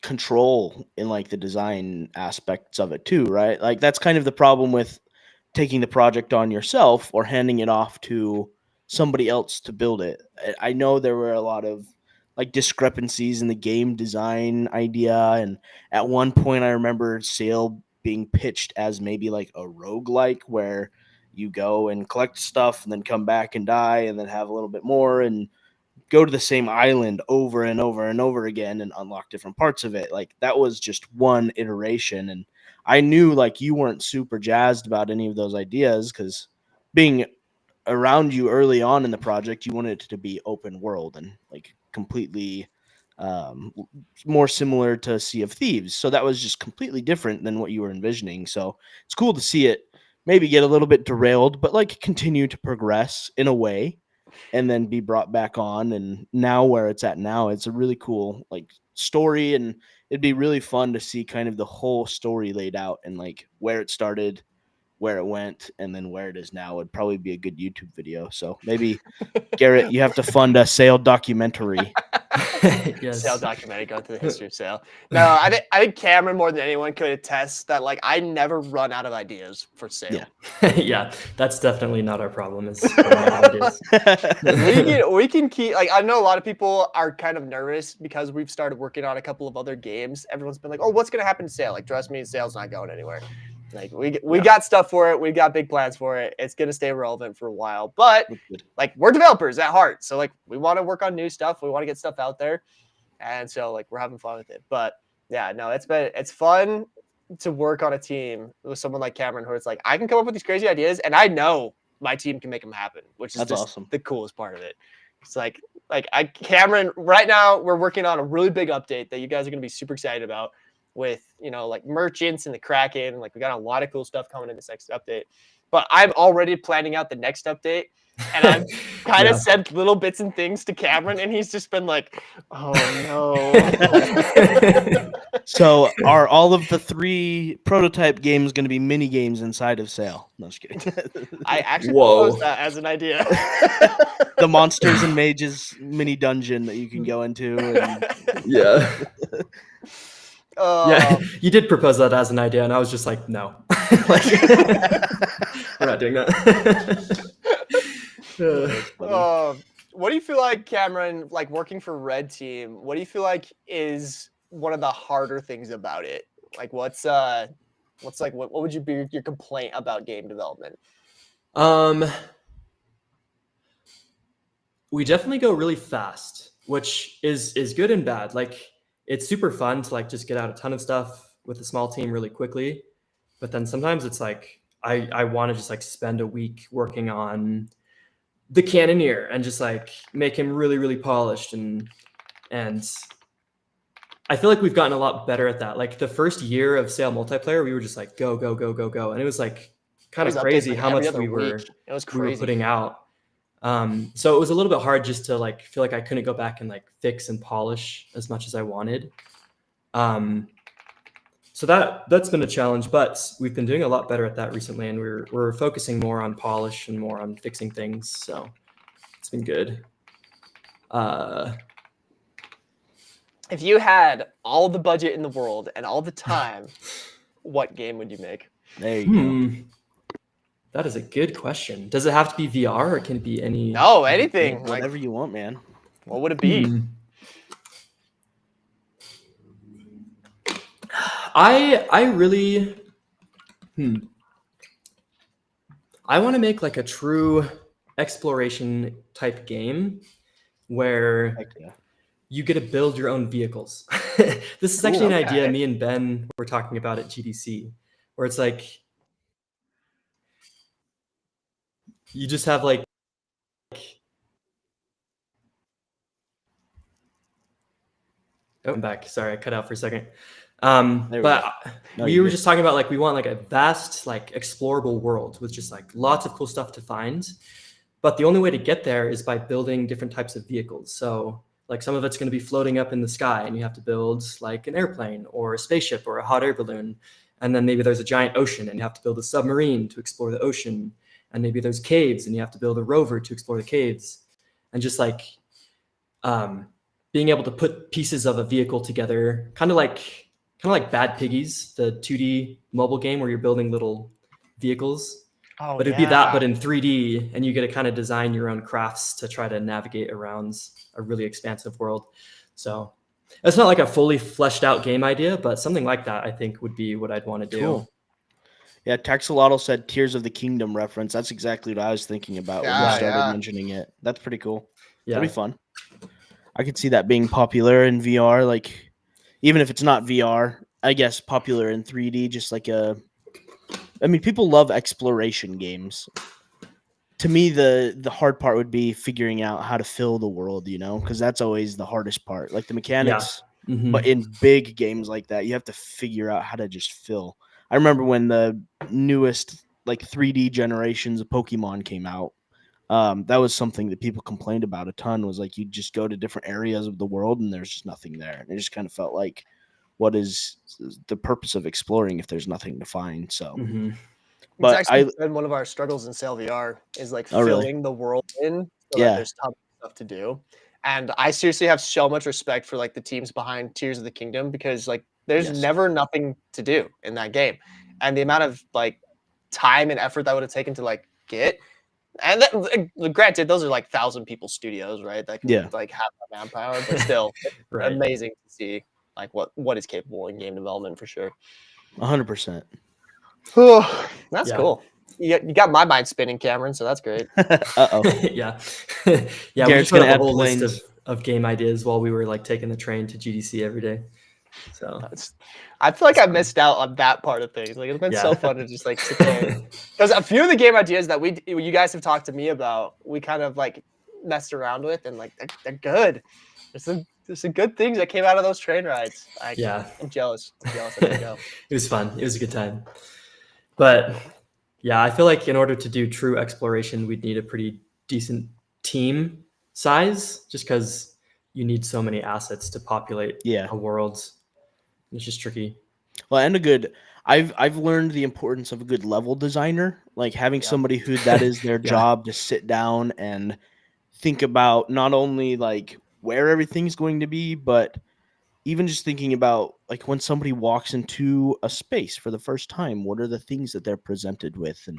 control in like the design aspects of it too, right? Like that's kind of the problem with taking the project on yourself or handing it off to somebody else to build it. I know there were a lot of like discrepancies in the game design idea, and at one point I remember Sail being pitched as maybe like a roguelike where you go and collect stuff and then come back and die and then have a little bit more and go to the same island over and over and over again and unlock different parts of it. Like that was just one iteration. And I knew like you weren't super jazzed about any of those ideas because being around you early on in the project, you wanted it to be open world and like completely more similar to Sea of Thieves. So that was just completely different than what you were envisioning. So it's cool to see it maybe get a little bit derailed, but like continue to progress in a way and then be brought back on. And now where it's at now, it's a really cool like story, and it'd be really fun to see kind of the whole story laid out and like where it started, where it went, and then where it is now. Would probably be a good YouTube video. So maybe Garrett, you have to fund a Sail documentary. Yes. Sail documentary going through the history of Sail. No, I think Cameron more than anyone could attest that like I never run out of ideas for Sail. Yeah. Yeah, that's definitely not our problem. Is running out of ideas. we can keep like I know a lot of people are kind of nervous because we've started working on a couple of other games. Everyone's been like, "Oh, what's gonna happen to Sail?" Like, trust me, Sail's not going anywhere. Like we got stuff for it. We got big plans for it. It's gonna stay relevant for a while. But like we're developers at heart, so like we want to work on new stuff. We want to get stuff out there, and so like we're having fun with it. But yeah, no, it's fun to work on a team with someone like Cameron, who it's like I can come up with these crazy ideas, and I know my team can make them happen, which is That's just awesome. the coolest part of it. It's like Cameron. Right now, we're working on a really big update that you guys are gonna be super excited about. With like merchants and the Kraken, like we got a lot of cool stuff coming in this next update. But I'm already planning out the next update, and I've kind of said little bits and things to Cameron, and he's just been like, "Oh no." So are all of the 3 prototype games going to be mini games inside of Sail? No, just kidding. I actually Whoa. proposed that as an idea. The Monsters and Mages mini dungeon that you can go into. And... Yeah. Yeah, you did propose that as an idea, and I was just like, no. Like, we're not doing that. What do you feel like, Cameron, like working for Red Team, what do you feel like is one of the harder things about it? Like what would you be your complaint about game development? We definitely go really fast, which is good and bad. Like it's super fun to like just get out a ton of stuff with a small team really quickly. But then sometimes it's like, I want to just like spend a week working on the Cannoneer and just like make him really, really polished. And I feel like we've gotten a lot better at that. Like the first year of Sail multiplayer, we were just like, go, go, go, go, go. And it was like kind of crazy how much we were putting out. So it was a little bit hard just to like feel like I couldn't go back and like fix and polish as much as I wanted. So that's been a challenge, but we've been doing a lot better at that recently, and we're focusing more on polish and more on fixing things. So it's been good. If you had all the budget in the world and all the time, what game would you make? There you go. That is a good question. Does it have to be VR or can it be any? No, anything. Whatever you want, man. What would it be? I really I want to make like a true exploration type game where you get to build your own vehicles. This is actually an idea me and Ben were talking about at GDC, where it's like you just have like I'm back. Sorry, I cut out for a second. But we were just talking about like we want like a vast, like explorable world with just like lots of cool stuff to find. But the only way to get there is by building different types of vehicles. So Like some of it's going to be floating up in the sky and you have to build like an airplane or a spaceship or a hot air balloon. And then maybe there's a giant ocean and you have to build a submarine to explore the ocean. And maybe there's caves and you have to build a rover to explore the caves. And just like being able to put pieces of a vehicle together, kind of like Bad Piggies, the 2D mobile game where you're building little vehicles. Oh, But it'd be that, but in 3D, and you get to kind of design your own crafts to try to navigate around a really expansive world. So it's not like a fully fleshed out game idea, but something like that I think would be what I'd want to do. Cool. Yeah, Taxolotl said Tears of the Kingdom reference. That's exactly what I was thinking about when you started mentioning it. That's pretty cool. Yeah. That'd be fun. I could see that being popular in VR, like even if it's not VR, I guess popular in 3D, just like people love exploration games. To me, the hard part would be figuring out how to fill the world, because that's always the hardest part. Like the mechanics, but in big games like that, you have to figure out how to just fill. I remember when the newest like 3D generations of Pokemon came out. That was something that people complained about a ton, was like you just go to different areas of the world and there's just nothing there. And it just kind of felt like, what is the purpose of exploring if there's nothing to find? So, but it's actually been one of our struggles in Sail VR is like filling the world in. So that there's tons of stuff to do. And I seriously have so much respect for like the teams behind Tears of the Kingdom, because like there's never nothing to do in that game. And the amount of like time and effort that would have taken to like get. And that, granted, those are like 1,000 people studios, right? That can like have that manpower, but still amazing to see like what is capable in game development for sure. 100%. Oh, that's cool. You got my mind spinning, Cameron, so that's great. Uh-oh. Yeah. We just put up a whole list of game ideas while we were like taking the train to GDC every day. So I feel like I missed out on that part of things. Like it's been so fun to just like sit there. Because a few of the game ideas that you guys have talked to me about, we kind of like messed around with, and like they're good. There's some good things that came out of those train rides. I'm jealous. I'm jealous. I go. It was fun. It was a good time. But yeah, I feel like in order to do true exploration, we'd need a pretty decent team size, just because you need so many assets to populate a world. It's just tricky. Well, and I've learned the importance of a good level designer, like having somebody who that is their job to sit down and think about not only like where everything's going to be, but even just thinking about like when somebody walks into a space for the first time, what are the things that they're presented with? And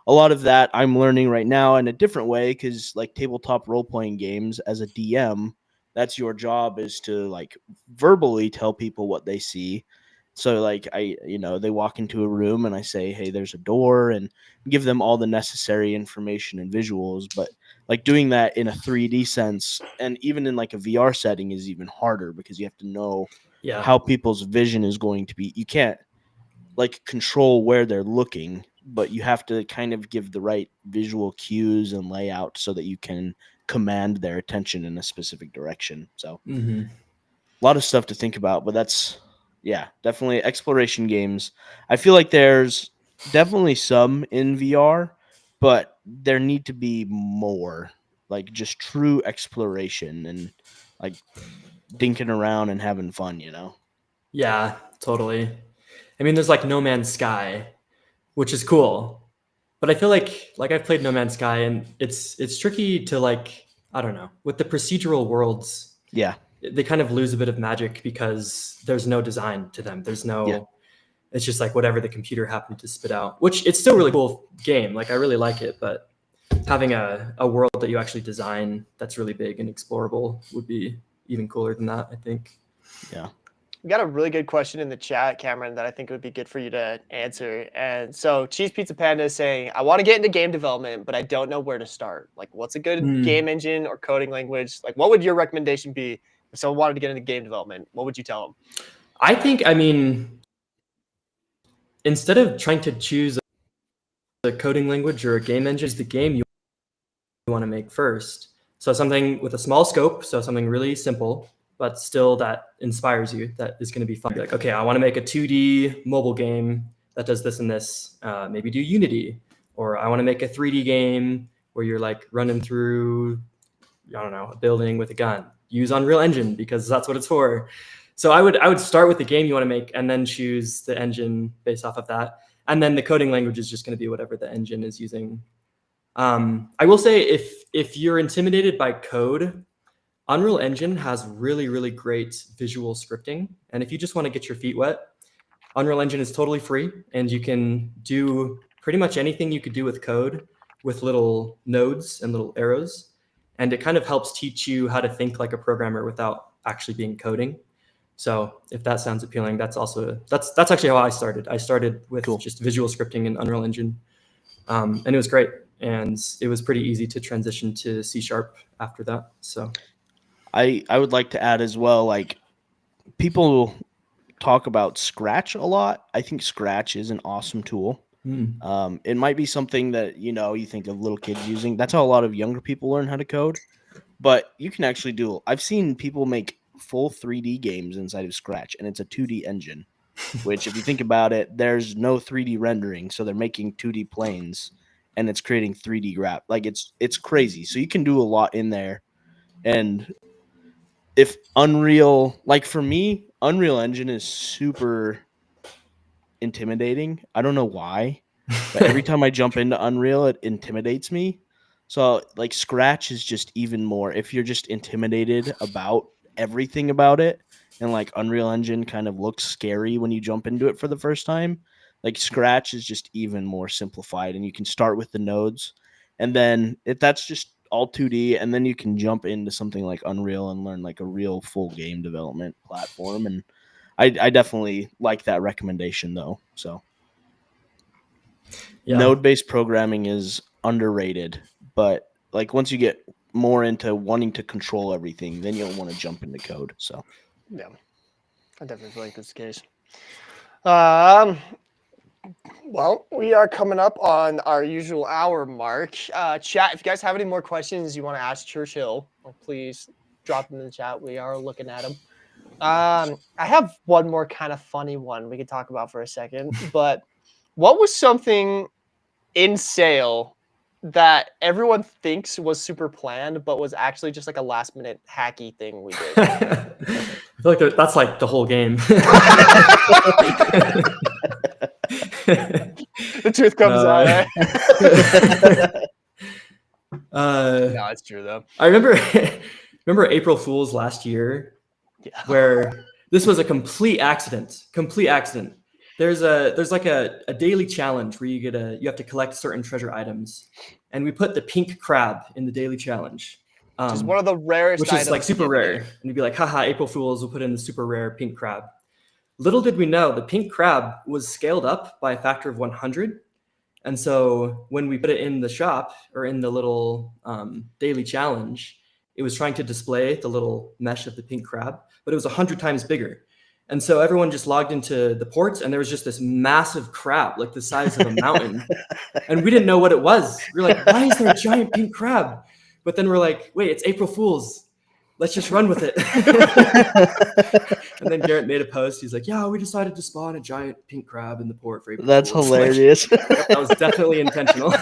a lot of that I'm learning right now in a different way, because like tabletop role-playing games, as a DM, that's your job, is to like verbally tell people what they see. So like they walk into a room and I say, hey, there's a door, and give them all the necessary information and visuals. But like doing that in a 3D sense, and even in like a VR setting, is even harder, because you have to know how people's vision is going to be. You can't like control where they're looking, but you have to kind of give the right visual cues and layout so that you can command their attention in a specific direction. So a lot of stuff to think about, but that's definitely exploration games. I feel like there's definitely some in VR, but there need to be more, like just true exploration and like dinking around and having fun, Yeah, totally. I mean, there's like No Man's Sky, which is cool, but I feel like I've played No Man's Sky, and it's tricky to like, I don't know, with the procedural worlds. Yeah. They kind of lose a bit of magic because there's no design to them. There's no, it's just like whatever the computer happened to spit out, which it's still a really cool game. Like I really like it, but having a world that you actually design that's really big and explorable would be even cooler than that, I think. Yeah. We got a really good question in the chat, Cameron, that I think would be good for you to answer. And so Cheese Pizza Panda is saying, I want to get into game development, but I don't know where to start. Like, what's a good game engine or coding language? Like, what would your recommendation be if someone wanted to get into game development? What would you tell them? I mean, instead of trying to choose a coding language or a game engine, is the game you want to make first. So something with a small scope, so something really simple, but still that inspires you, that is going to be fun. Be like, okay, I want to make a 2D mobile game that does this and this. Maybe do Unity. Or I want to make a 3D game where you're like running through, I don't know, a building with a gun. use Unreal Engine because that's what it's for. So I would start with the game you want to make and then choose the engine based off of that. And then the coding language is just going to be whatever the engine is using. I will say if you're intimidated by code, Unreal Engine has really, really great visual scripting. And if you just want to get your feet wet, Unreal Engine is totally free, and you can do pretty much anything you could do with code with little nodes and little arrows. And it kind of helps teach you how to think like a programmer without actually being coding. So if that sounds appealing, that's actually how I started. I started with just visual scripting in Unreal Engine, and it was great. And it was pretty easy to transition to C# after that. So I would like to add as well, like, people talk about Scratch a lot. I think Scratch is an awesome tool. It might be something that, you think of little kids using. That's how a lot of younger people learn how to code. But you can actually I've seen people make full 3D games inside of Scratch, and it's a 2D engine, which if you think about it, there's no 3D rendering. So they're making 2D planes, and it's creating 3D graph. Like, it's crazy. So you can do a lot in there. And if Unreal, like for me, Unreal Engine is super intimidating. I don't know why, but every time I jump into Unreal, it intimidates me. So like Scratch is just even more. If you're just intimidated about everything about it, and like Unreal Engine kind of looks scary when you jump into it for the first time, like Scratch is just even more simplified, and you can start with the nodes, and then if that's just all 2D, and then you can jump into something like Unreal and learn like a real full game development platform. And I definitely like that recommendation though. So node-based programming is underrated, but like once you get more into wanting to control everything, then you'll want to jump into code. So yeah, I definitely feel like that's the case. Well, we are coming up on our usual hour mark. Chat, if you guys have any more questions you want to ask Churchill, please drop them in the chat. We are looking at them. I have one more kind of funny one we could talk about for a second. But what was something in Sail that everyone thinks was super planned, but was actually just like a last minute hacky thing we did? I feel like that's like the whole game. The truth comes out. Eh? No, it's true though. I remember April Fool's last year, where this was a complete accident. There's like a daily challenge where you have to collect certain treasure items, and we put the pink crab in the daily challenge. Which is one of the rarest which items. Is like super rare. And you'd be like, haha, April Fools, we'll put in the super rare pink crab. Little did we know, the pink crab was scaled up by a factor of 100. And so when we put it in the shop or in the little daily challenge, it was trying to display the little mesh of the pink crab, but it was 100 times bigger. And so everyone just logged into the ports, and there was just this massive crab, like the size of a mountain. And we didn't know what it was. We were like, why is there a giant pink crab? But then we're like, wait, it's April Fool's. Let's just run with it. And then Garrett made a post. He's like, yeah, we decided to spawn a giant pink crab in the port for April That's Fool's. hilarious. Like, that was definitely intentional.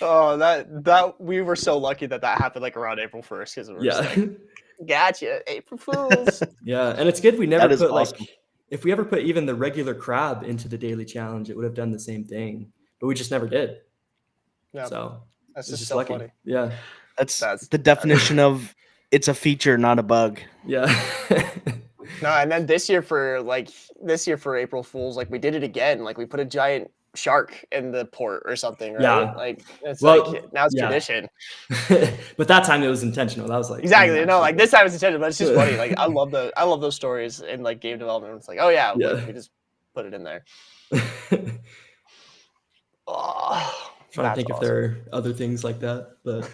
Oh, that we were so lucky that happened like around April 1st because we were just like, gotcha, April Fools. Yeah, and it's good we never put awesome. like, if we ever put even the regular crab into the daily challenge, it would have done the same thing, but we just never did. Yeah, so that's it's just so lucky. funny. Yeah, that's the definition of it's a feature, not a bug. Yeah. No, and then this year for April Fools, like we did it again. Like we put a giant shark in the port or something, right? Yeah. Like it's Well, like now it's tradition. But that time it was intentional. That was like exactly. No, like this time it's intentional, but it's just funny. Like I love those stories in like game development. It's like, oh yeah, we just put it in there. Oh, trying to think if there are other things like that, but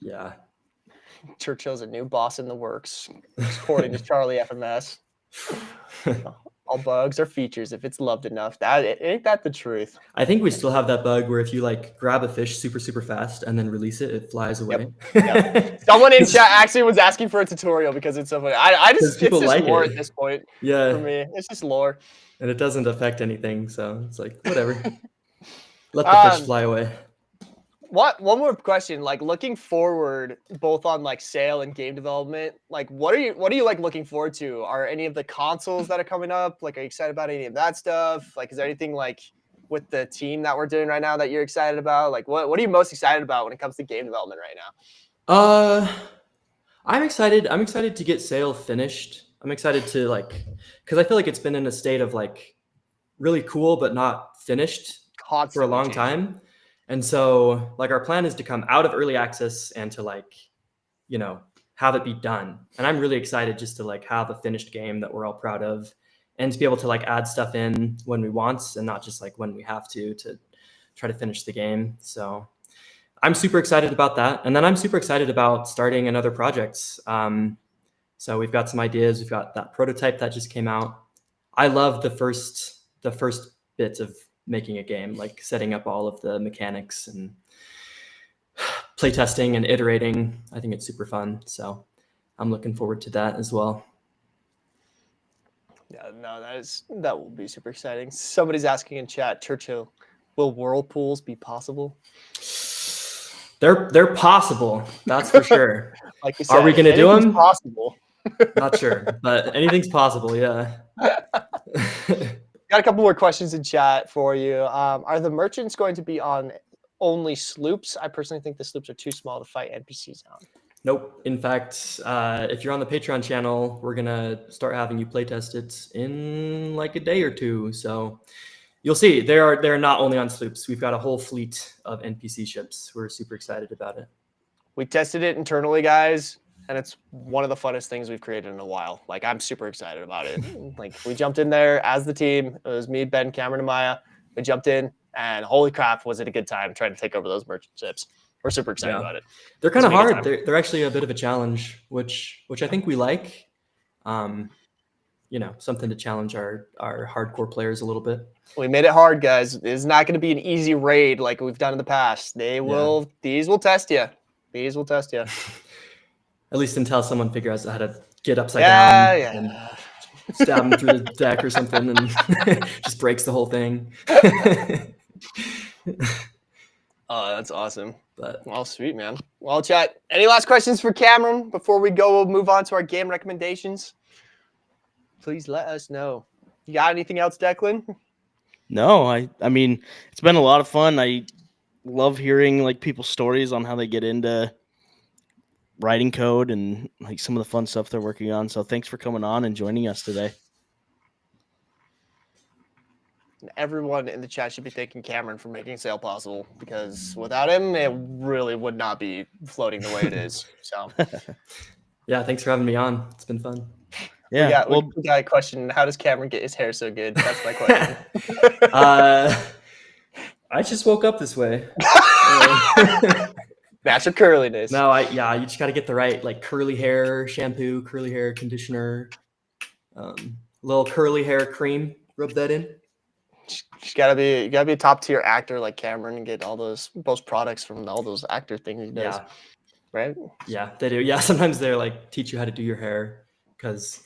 yeah. Churchill's a new boss in the works, according to Charlie FMS. All bugs are features if it's loved enough. Ain't that the truth? I think we still have that bug where if you like grab a fish super, super fast and then release it, it flies away. Yep. Someone in chat actually was asking for a tutorial because it's so funny. It's just like lore at this point. Yeah. For me, it's just lore. And it doesn't affect anything, so it's like whatever. Let the fish fly away. One more question. Like looking forward, both on like sale and game development, like what are you like looking forward to? Are any of the consoles that are coming up? Like, are you excited about any of that stuff? Like, is there anything like with the team that we're doing right now that you're excited about? Like, what are you most excited about when it comes to game development right now? I'm excited. I'm excited to get Sail finished. I'm excited to like, because I feel like it's been in a state of like really cool but not finished for a Constantly long changing. time. And so like our plan is to come out of early access and to like, you know, have it be done. And I'm really excited just to like have a finished game that we're all proud of and to be able to like add stuff in when we want and not just like when we have to try to finish the game. So I'm super excited about that. And then I'm super excited about starting another projects. So we've got some ideas. We've got that prototype that just came out. I love the first bit of making a game, like setting up all of the mechanics and playtesting and iterating. I think it's super fun. So I'm looking forward to that as well. Yeah, no, that will be super exciting. Somebody's asking in chat, Churchill, will whirlpools be possible? They're possible, that's for sure. Like you said, are we going to do them? Possible. Not sure, but anything's possible. Yeah. Got a couple more questions in chat for you. Are the merchants going to be on only sloops? I personally think the sloops are too small to fight NPCs on. Nope. In fact, if you're on the Patreon channel, we're gonna start having you playtest it in like a day or two. So you'll see they're not only on sloops. We've got a whole fleet of NPC ships. We're super excited about it. We tested it internally, guys, and it's one of the funnest things we've created in a while. Like, I'm super excited about it. Like, we jumped in there as the team. It was me, Ben, Cameron, and Maya. We jumped in, and holy crap, was it a good time trying to take over those merchant ships. We're super excited about it. They're kind of hard. They're actually a bit of a challenge, which I think we like. You know, something to challenge our hardcore players a little bit. We made it hard, guys. It's not going to be an easy raid like we've done in the past. These will test you. These will test you. At least until someone figures out how to get upside down and stab them through the deck or something and just breaks the whole thing. Oh, that's awesome. But well, sweet, man. Well, chat, any last questions for Cameron before we go move on to our game recommendations? Please let us know. You got anything else, Declan? No, I mean, it's been a lot of fun. I love hearing like people's stories on how they get into writing code and like some of the fun stuff they're working on. So thanks for coming on and joining us today. Everyone in the chat should be thanking Cameron for making Sail possible, because without him, it really would not be floating the way it is. So, yeah, thanks for having me on. It's been fun. Yeah. We got a question. How does Cameron get his hair so good? That's my question. I just woke up this way. Natural curliness. No, you just got to get the right like curly hair shampoo, curly hair conditioner, little curly hair cream. Rub that in. You gotta be a top tier actor like Cameron and get all those products from all those actor things he does. Yeah. Right? Yeah, they do. Yeah, sometimes they're like teach you how to do your hair, because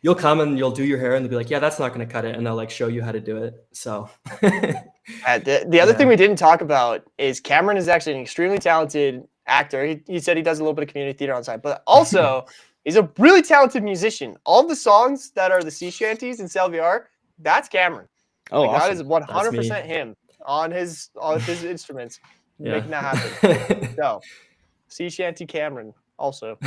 you'll come and you'll do your hair and they'll be like, yeah, that's not going to cut it, and they'll like show you how to do it. So the other thing we didn't talk about is Cameron is actually an extremely talented actor. He said he does a little bit of community theater on side, but also he's a really talented musician. All of the songs that are the sea shanties in Sail VR, that's Cameron. Oh, like, awesome. That is 100% him on his instruments making that happen. So, sea shanty Cameron also.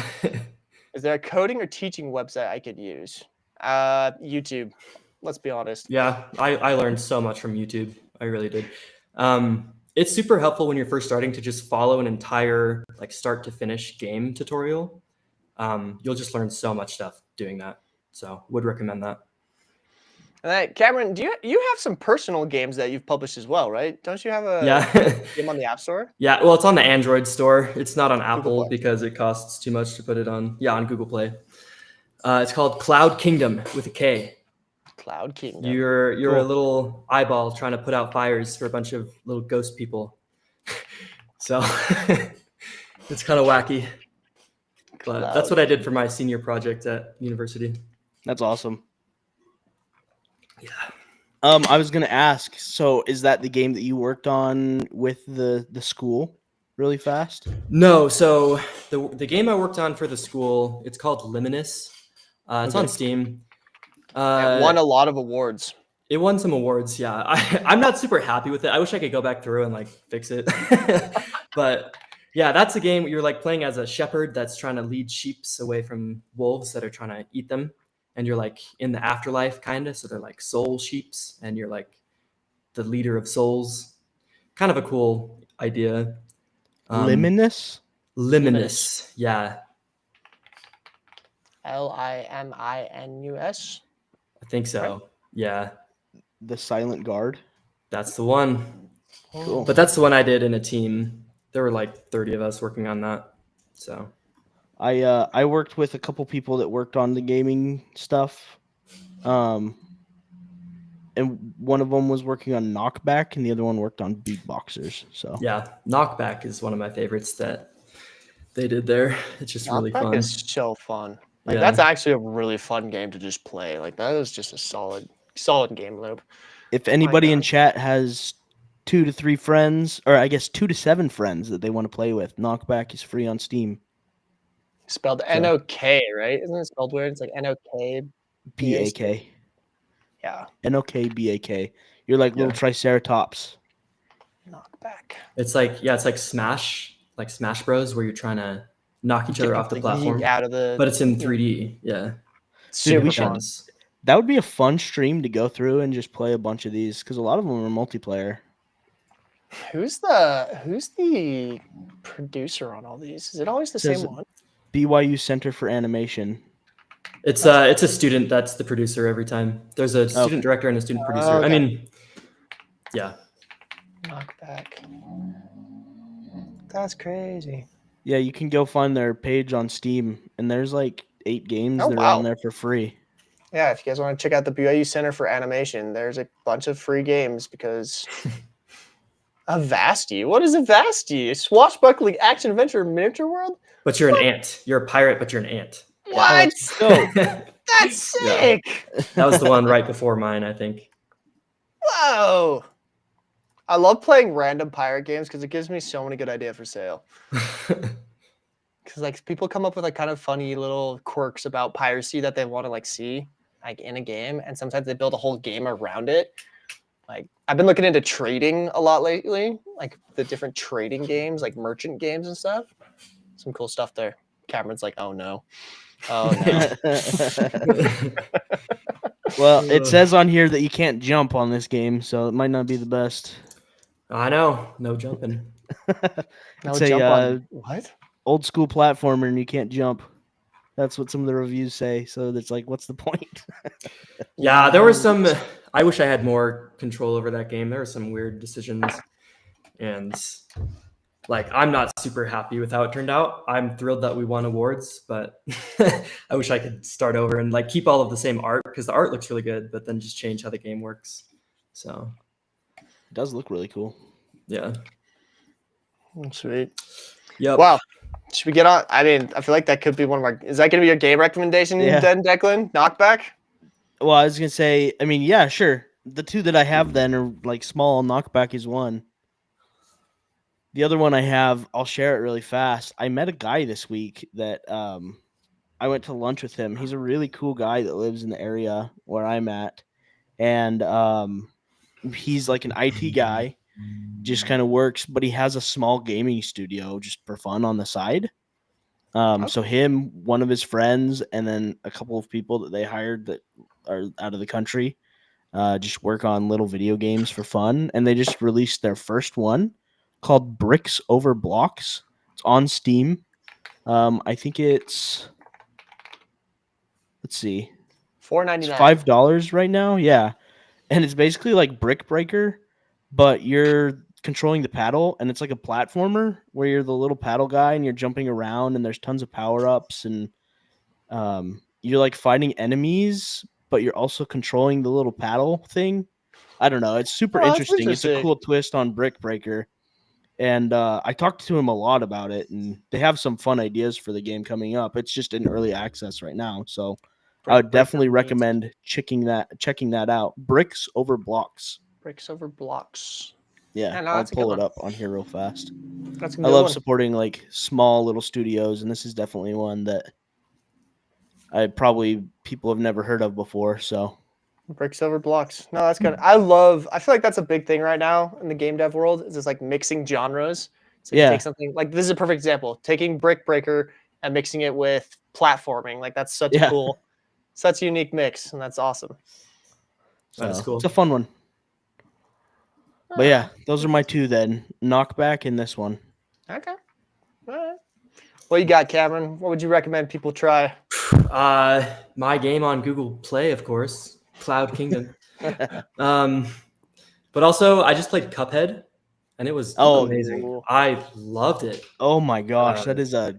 Is there a coding or teaching website I could use? YouTube. Let's be honest. Yeah, I learned so much from YouTube. I really did. It's super helpful when you're first starting to just follow an entire like start to finish game tutorial. You'll just learn so much stuff doing that. So would recommend that. Cameron, do you have some personal games that you've published as well, right? Don't you have a game on the App Store? Yeah, well, it's on the Android store. It's not on Apple because it costs too much to put it on. Yeah, on Google Play. It's called Cloud Kingdom with a K. Cloud Kingdom. You're a little eyeball trying to put out fires for a bunch of little ghost people. So it's kind of wacky. But that's what I did for my senior project at university. That's awesome. Yeah. I was gonna ask, so is that the game that you worked on with the school? really fast? No, so the game I worked on for the school, it's called Liminis. It's on Steam. It won a lot of awards. It won some awards, yeah. I'm not super happy with it. I wish I could go back through and like fix it. But yeah, that's a game where you're like playing as a shepherd that's trying to lead sheeps away from wolves that are trying to eat them. And you're like in the afterlife kind of, so they're like soul sheeps and you're like the leader of souls. Kind of a cool idea. Liminus? Liminus, yeah. Liminus. I think so. Right. Yeah, The Silent Guard? that's the one. Cool. But that's the one I did in a team. There were like 30 of us working on that. So I worked with a couple people that worked on the gaming stuff. And one of them was working on Knockback and the other one worked on Beatboxers. So yeah, Knockback is one of my favorites that they did there. It's just really Knockback fun. is so fun. Like Yeah. that's actually a really fun game to just play. Like that is just a solid game loop. if anybody in God. chat has 2 to 3 friends, or I guess 2 to 7 friends that they want to play with, Knockback is free on Steam. Spelled N-O-K, right? Isn't it spelled weird? It's like N-O-K. BAK. Yeah. NOKBAK. You're like little Yeah. Triceratops. Knockback. It's like Smash Bros, where you're trying to knock each other off the Like, platform. yeet out of the But it's in 3D. Yeah. super we should- fun. Depends. That would be a fun stream to go through and just play a bunch of these because a lot of them are multiplayer. Who's the producer on all these? Is it always the Says- same one? BYU Center for Animation. It's a student that's the producer every time. There's a student Okay. director and a student producer. Okay. I mean, yeah. Knockback. That's crazy. Yeah, you can go find their page on Steam, and there's like 8 games Oh, that are wow. on there for free. Yeah, if you guys want to check out the BYU Center for Animation, there's a bunch of free games because Avasti. What is Avasti? A swashbuckling action adventure miniature world? But you're an ant. You're a pirate, but you're an ant. What? So That's sick. That was the one right before mine, I think. Whoa. I love playing random pirate games because it gives me so many good ideas for sale. Because like people come up with like kind of funny little quirks about piracy that they want to like see like in a game, and sometimes they build a whole game around it. Like I've been looking into trading a lot lately, like the different trading games, like merchant games and stuff. Some cool stuff there. Cameron's like, oh no. Oh no. well, it says on here that you can't jump on this game, so it might not be the best. I know. No jumping. No It's a, jump on what? Old school platformer, and you can't jump. That's what some of the reviews say. So it's like, what's the point? Yeah, there were some. I wish I had more control over that game. There were some weird decisions, and like I'm not super happy with how it turned out. I'm thrilled that we won awards, but I wish I could start over and like keep all of the same art because the art looks really good, but then just change how the game works. So It does look really cool. yeah, Sweet. yep. Wow. Should we get on? I mean, I feel like that could be one of our. Is that going to be your game recommendation Yeah. then, Declan? Knockback? Well, I was gonna say, I mean, yeah, sure. The 2 that I have then are like small. Knockback is one. The other one I have, I'll share it really fast. I met a guy this week that I went to lunch with him. He's a really cool guy that lives in the area where I'm at, and he's like an IT guy, just kind of works, but he has a small gaming studio just for fun on the side. So him, one of his friends, and then a couple of people that they hired that are out of the country, just work on little video games for fun. And they just released their first one called Bricks Over Blocks. It's on Steam. I think it's, let's see, it's $4.99. $5 right now. Yeah. And it's basically like Brick Breaker, but you're controlling the paddle, and it's like a platformer where you're the little paddle guy and you're jumping around, and there's tons of power-ups, and you're like fighting enemies, but you're also controlling the little paddle thing. I don't know. It's super Oh, that's interesting. It's a interesting. cool twist on Brick Breaker. And I talked to him a lot about it, and they have some fun ideas for the game coming up. It's just in early access right now, so I would definitely recommend checking that out. Bricks Over Blocks. Bricks Over Blocks. Yeah, Yeah, no, I'll that's a good pull it one. up on here real fast. That's a I good love one. supporting like small little studios, and this is definitely one that people have never heard of before. So Brick Silver Blocks. No, that's good. I feel like that's a big thing right now in the game dev world, is just like mixing genres. So you take yeah, something like, this is a perfect example, taking Brick Breaker and mixing it with platforming. Like that's such yeah. a unique mix, and that's awesome. That is So cool. it's a fun one. But yeah, Ah, those are my two then. Knockback and this one. okay. All right. What you got, Cameron? What would you recommend people try? My game on Google Play, of course, Cloud Kingdom. But also, I just played Cuphead, and it was Oh, amazing. Ooh. I loved it. oh my gosh, that Uh, is a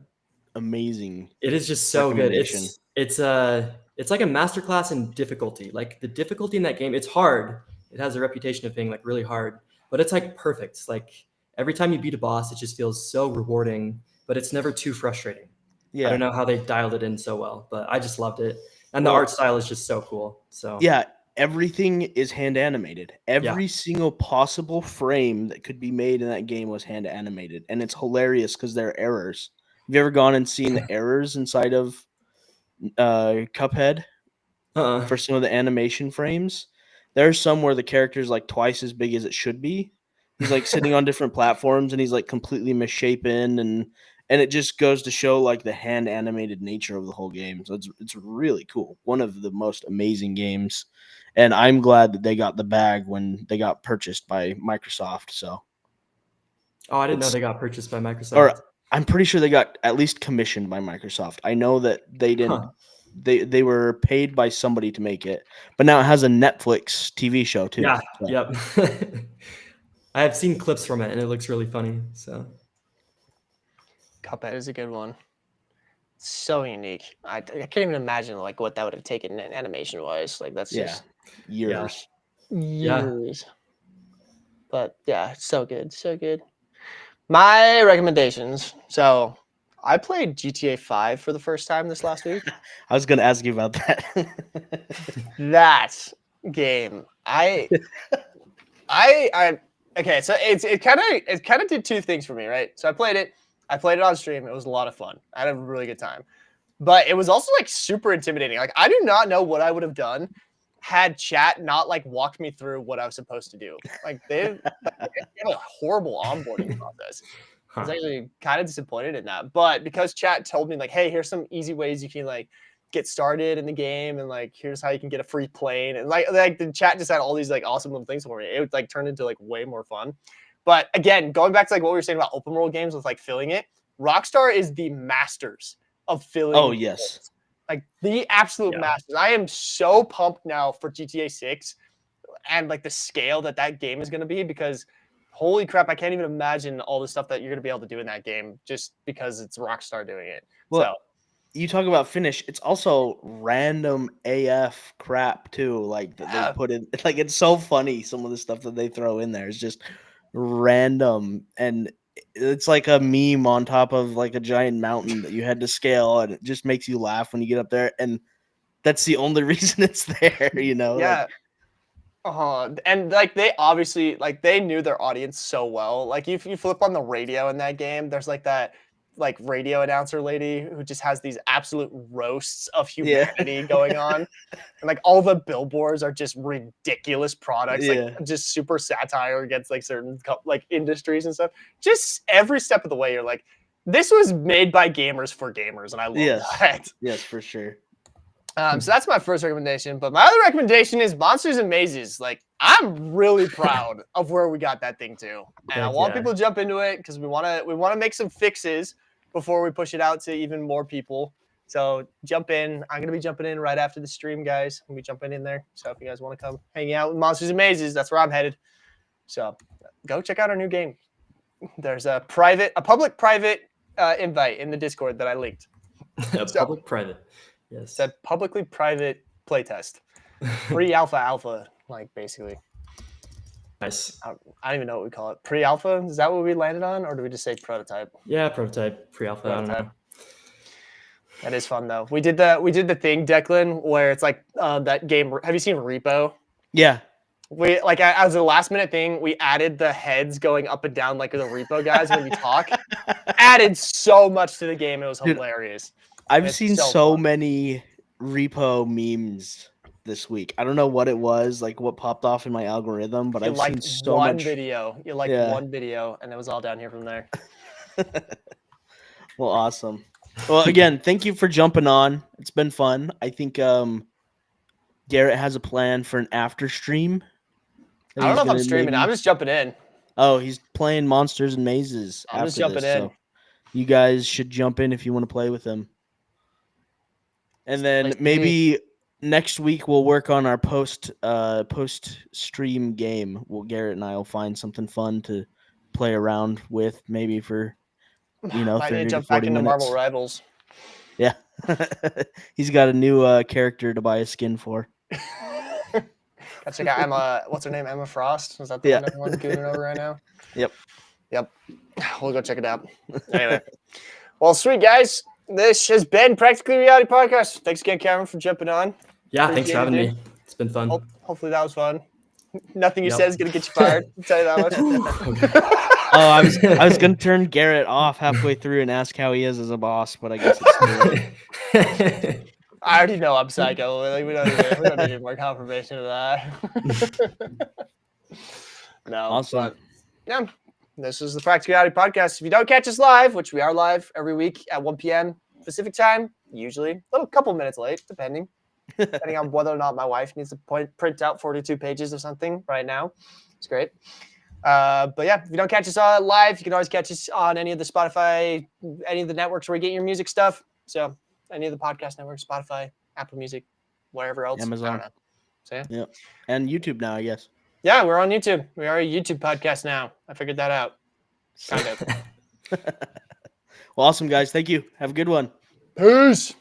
amazing It is just so good. recommendation. It's like a masterclass in difficulty. Like the difficulty in that game, it's hard. It has a reputation of being like really hard, but it's like perfect. It's like every time you beat a boss, it just feels so rewarding, but it's never too frustrating. I don't Yeah, know how they dialed it in so well, but I just loved it. And the Well, art style is just so cool. So yeah. Everything is hand animated. yeah. Every single possible frame that could be made in that game was hand animated, and it's hilarious because there are errors. Have you ever gone and seen the errors inside of Cuphead Uh-uh. for some of the animation frames? There's some where the character's like twice as big as it should be. He's like sitting on different platforms and he's like completely misshapen, and it just goes to show like the hand animated nature of the whole game. So it's really cool. One of the most amazing games. And I'm glad that they got the bag when they got purchased by Microsoft. So Oh, I didn't know it's they got purchased by or Microsoft. I'm pretty sure they got at least commissioned by Microsoft. I know that they didn't Huh. they were paid by somebody to make it, but now it has a Netflix TV show too. Yeah. So, Yep. I have seen clips from it and it looks really funny. So Cuphead is a good one. So unique. I can't even imagine like what that would have taken animation wise. Like that's yeah, just years. Yeah. years. But yeah, so good, so good. My recommendations. So I played GTA 5 for the first time this last week. I was gonna ask you about that. That game, I okay. So it kind of did two things for me, right? So I played it. I played it on stream. It was a lot of fun. I had a really good time. But it was also like super intimidating. Like I do not know what I would have done had chat not like walked me through what I was supposed to do. Like they have a horrible onboarding process. I was Huh. actually kind of disappointed in that. But because chat told me like, hey, here's some easy ways you can like get started in the game, and like here's how you can get a free plane, and like the chat just had all these like awesome little things for me. It would like turn into like way more fun. But again, going back to like what we were saying about open world games with like filling it, Rockstar is the masters of filling. Oh yes. Like the absolute Yeah. masters. I am so pumped now for GTA 6 and like the scale that that game is going to be, because holy crap, I can't even imagine all the stuff that you're going to be able to do in that game just because it's Rockstar doing it. Well, So you talk about finish. It's also random AF crap too. Like that they yeah, put in. Like it's so funny. Some of the stuff that they throw in there is just random, and it's like a meme on top of like a giant mountain that you had to scale, and it just makes you laugh when you get up there. And that's the only reason it's there. You know. yeah. And like they obviously like they knew their audience so well. Like if you flip on the radio in that game, there's like that like radio announcer lady who just has these absolute roasts of Yeah. humanity going on. And like all the billboards are just ridiculous products, like Yeah. just super satire against like certain like industries and stuff. Just every step of the way, you're like, this was made by gamers for gamers, and I love Yes. that. Yes, for sure. So that's my first recommendation. But my other recommendation is Monsters and Mazes. Like, I'm really proud of where we got that thing to, and I Heck want yeah. people to jump into it because we want to make some fixes before we push it out to even more people. So jump in. I'm gonna be jumping in right after the stream, guys. We'll be jumping in there. So if you guys want to come hang out with Monsters and Mazes, that's where I'm headed. So go check out our new game. There's a public private invite in the Discord that I linked. A public private. Yes. It's a publicly private playtest. Pre-alpha, like basically. Nice. I don't even know what we call it. Pre-alpha? Is that what we landed on, or do we just say prototype? Yeah, prototype, pre-alpha. I don't know. That is fun though. We did the thing, Declan, where it's like that game. Have you seen Repo? Yeah. We like as a last minute thing, we added the heads going up and down like the repo guys when you talk. Added so much to the game. It was Dude, hilarious. I've It's seen so so fun. many repo memes this week. I don't know what it was, like what popped off in my algorithm, but You I've seen liked so one much. video. You liked Yeah. one video, and it was all down here from there. Well, awesome. Well, again, thank you for jumping on. It's been fun. I think Garrett has a plan for an after stream. I don't know if I'm streaming. I'm just jumping in. Oh, he's playing Monsters and Mazes I'm just after jumping this, in. so you guys should jump in if you want to play with him. And then Nice to maybe next week we'll work on our post stream game. Garrett and I will find something fun to play around with, maybe for Might need to 30 to jump back 40 into minutes. Marvel Rivals. Yeah. He's got a new character to buy a skin for. Gotta check out Emma. What's her name? Emma Frost. Is that the one everyone's gooning over right now? Yep. We'll go check it out. Anyway, well, sweet guys. This has been Practically Reality Podcast. Thanks again, Cameron, for jumping on. Yeah, thanks for having Appreciate me. It's been fun. Hopefully that was fun. Nothing you Yep. said is gonna get you fired. I'll tell you that much. Oh, I was gonna turn Garrett off halfway through and ask how he is as a boss, but I guess it's too late. I already know I'm psycho. Like, we don't need any more confirmation of that. No. Awesome. But, yeah. This is the Practical Reality Podcast. If you don't catch us live, which we are live every week at 1 p.m. Pacific time, usually a couple minutes late, depending on whether or not my wife needs to print out 42 pages of something right now. It's great. But yeah, if you don't catch us live, you can always catch us on any of the Spotify, any of the networks where you get your music stuff. So any of the podcast networks, Spotify, Apple Music, wherever else. Amazon. I don't know. So yeah. Yep. And YouTube now, I guess. Yeah, we're on YouTube. We are a YouTube podcast now. I figured that out. Kind of. Well, awesome, guys. Thank you. Have a good one. Peace.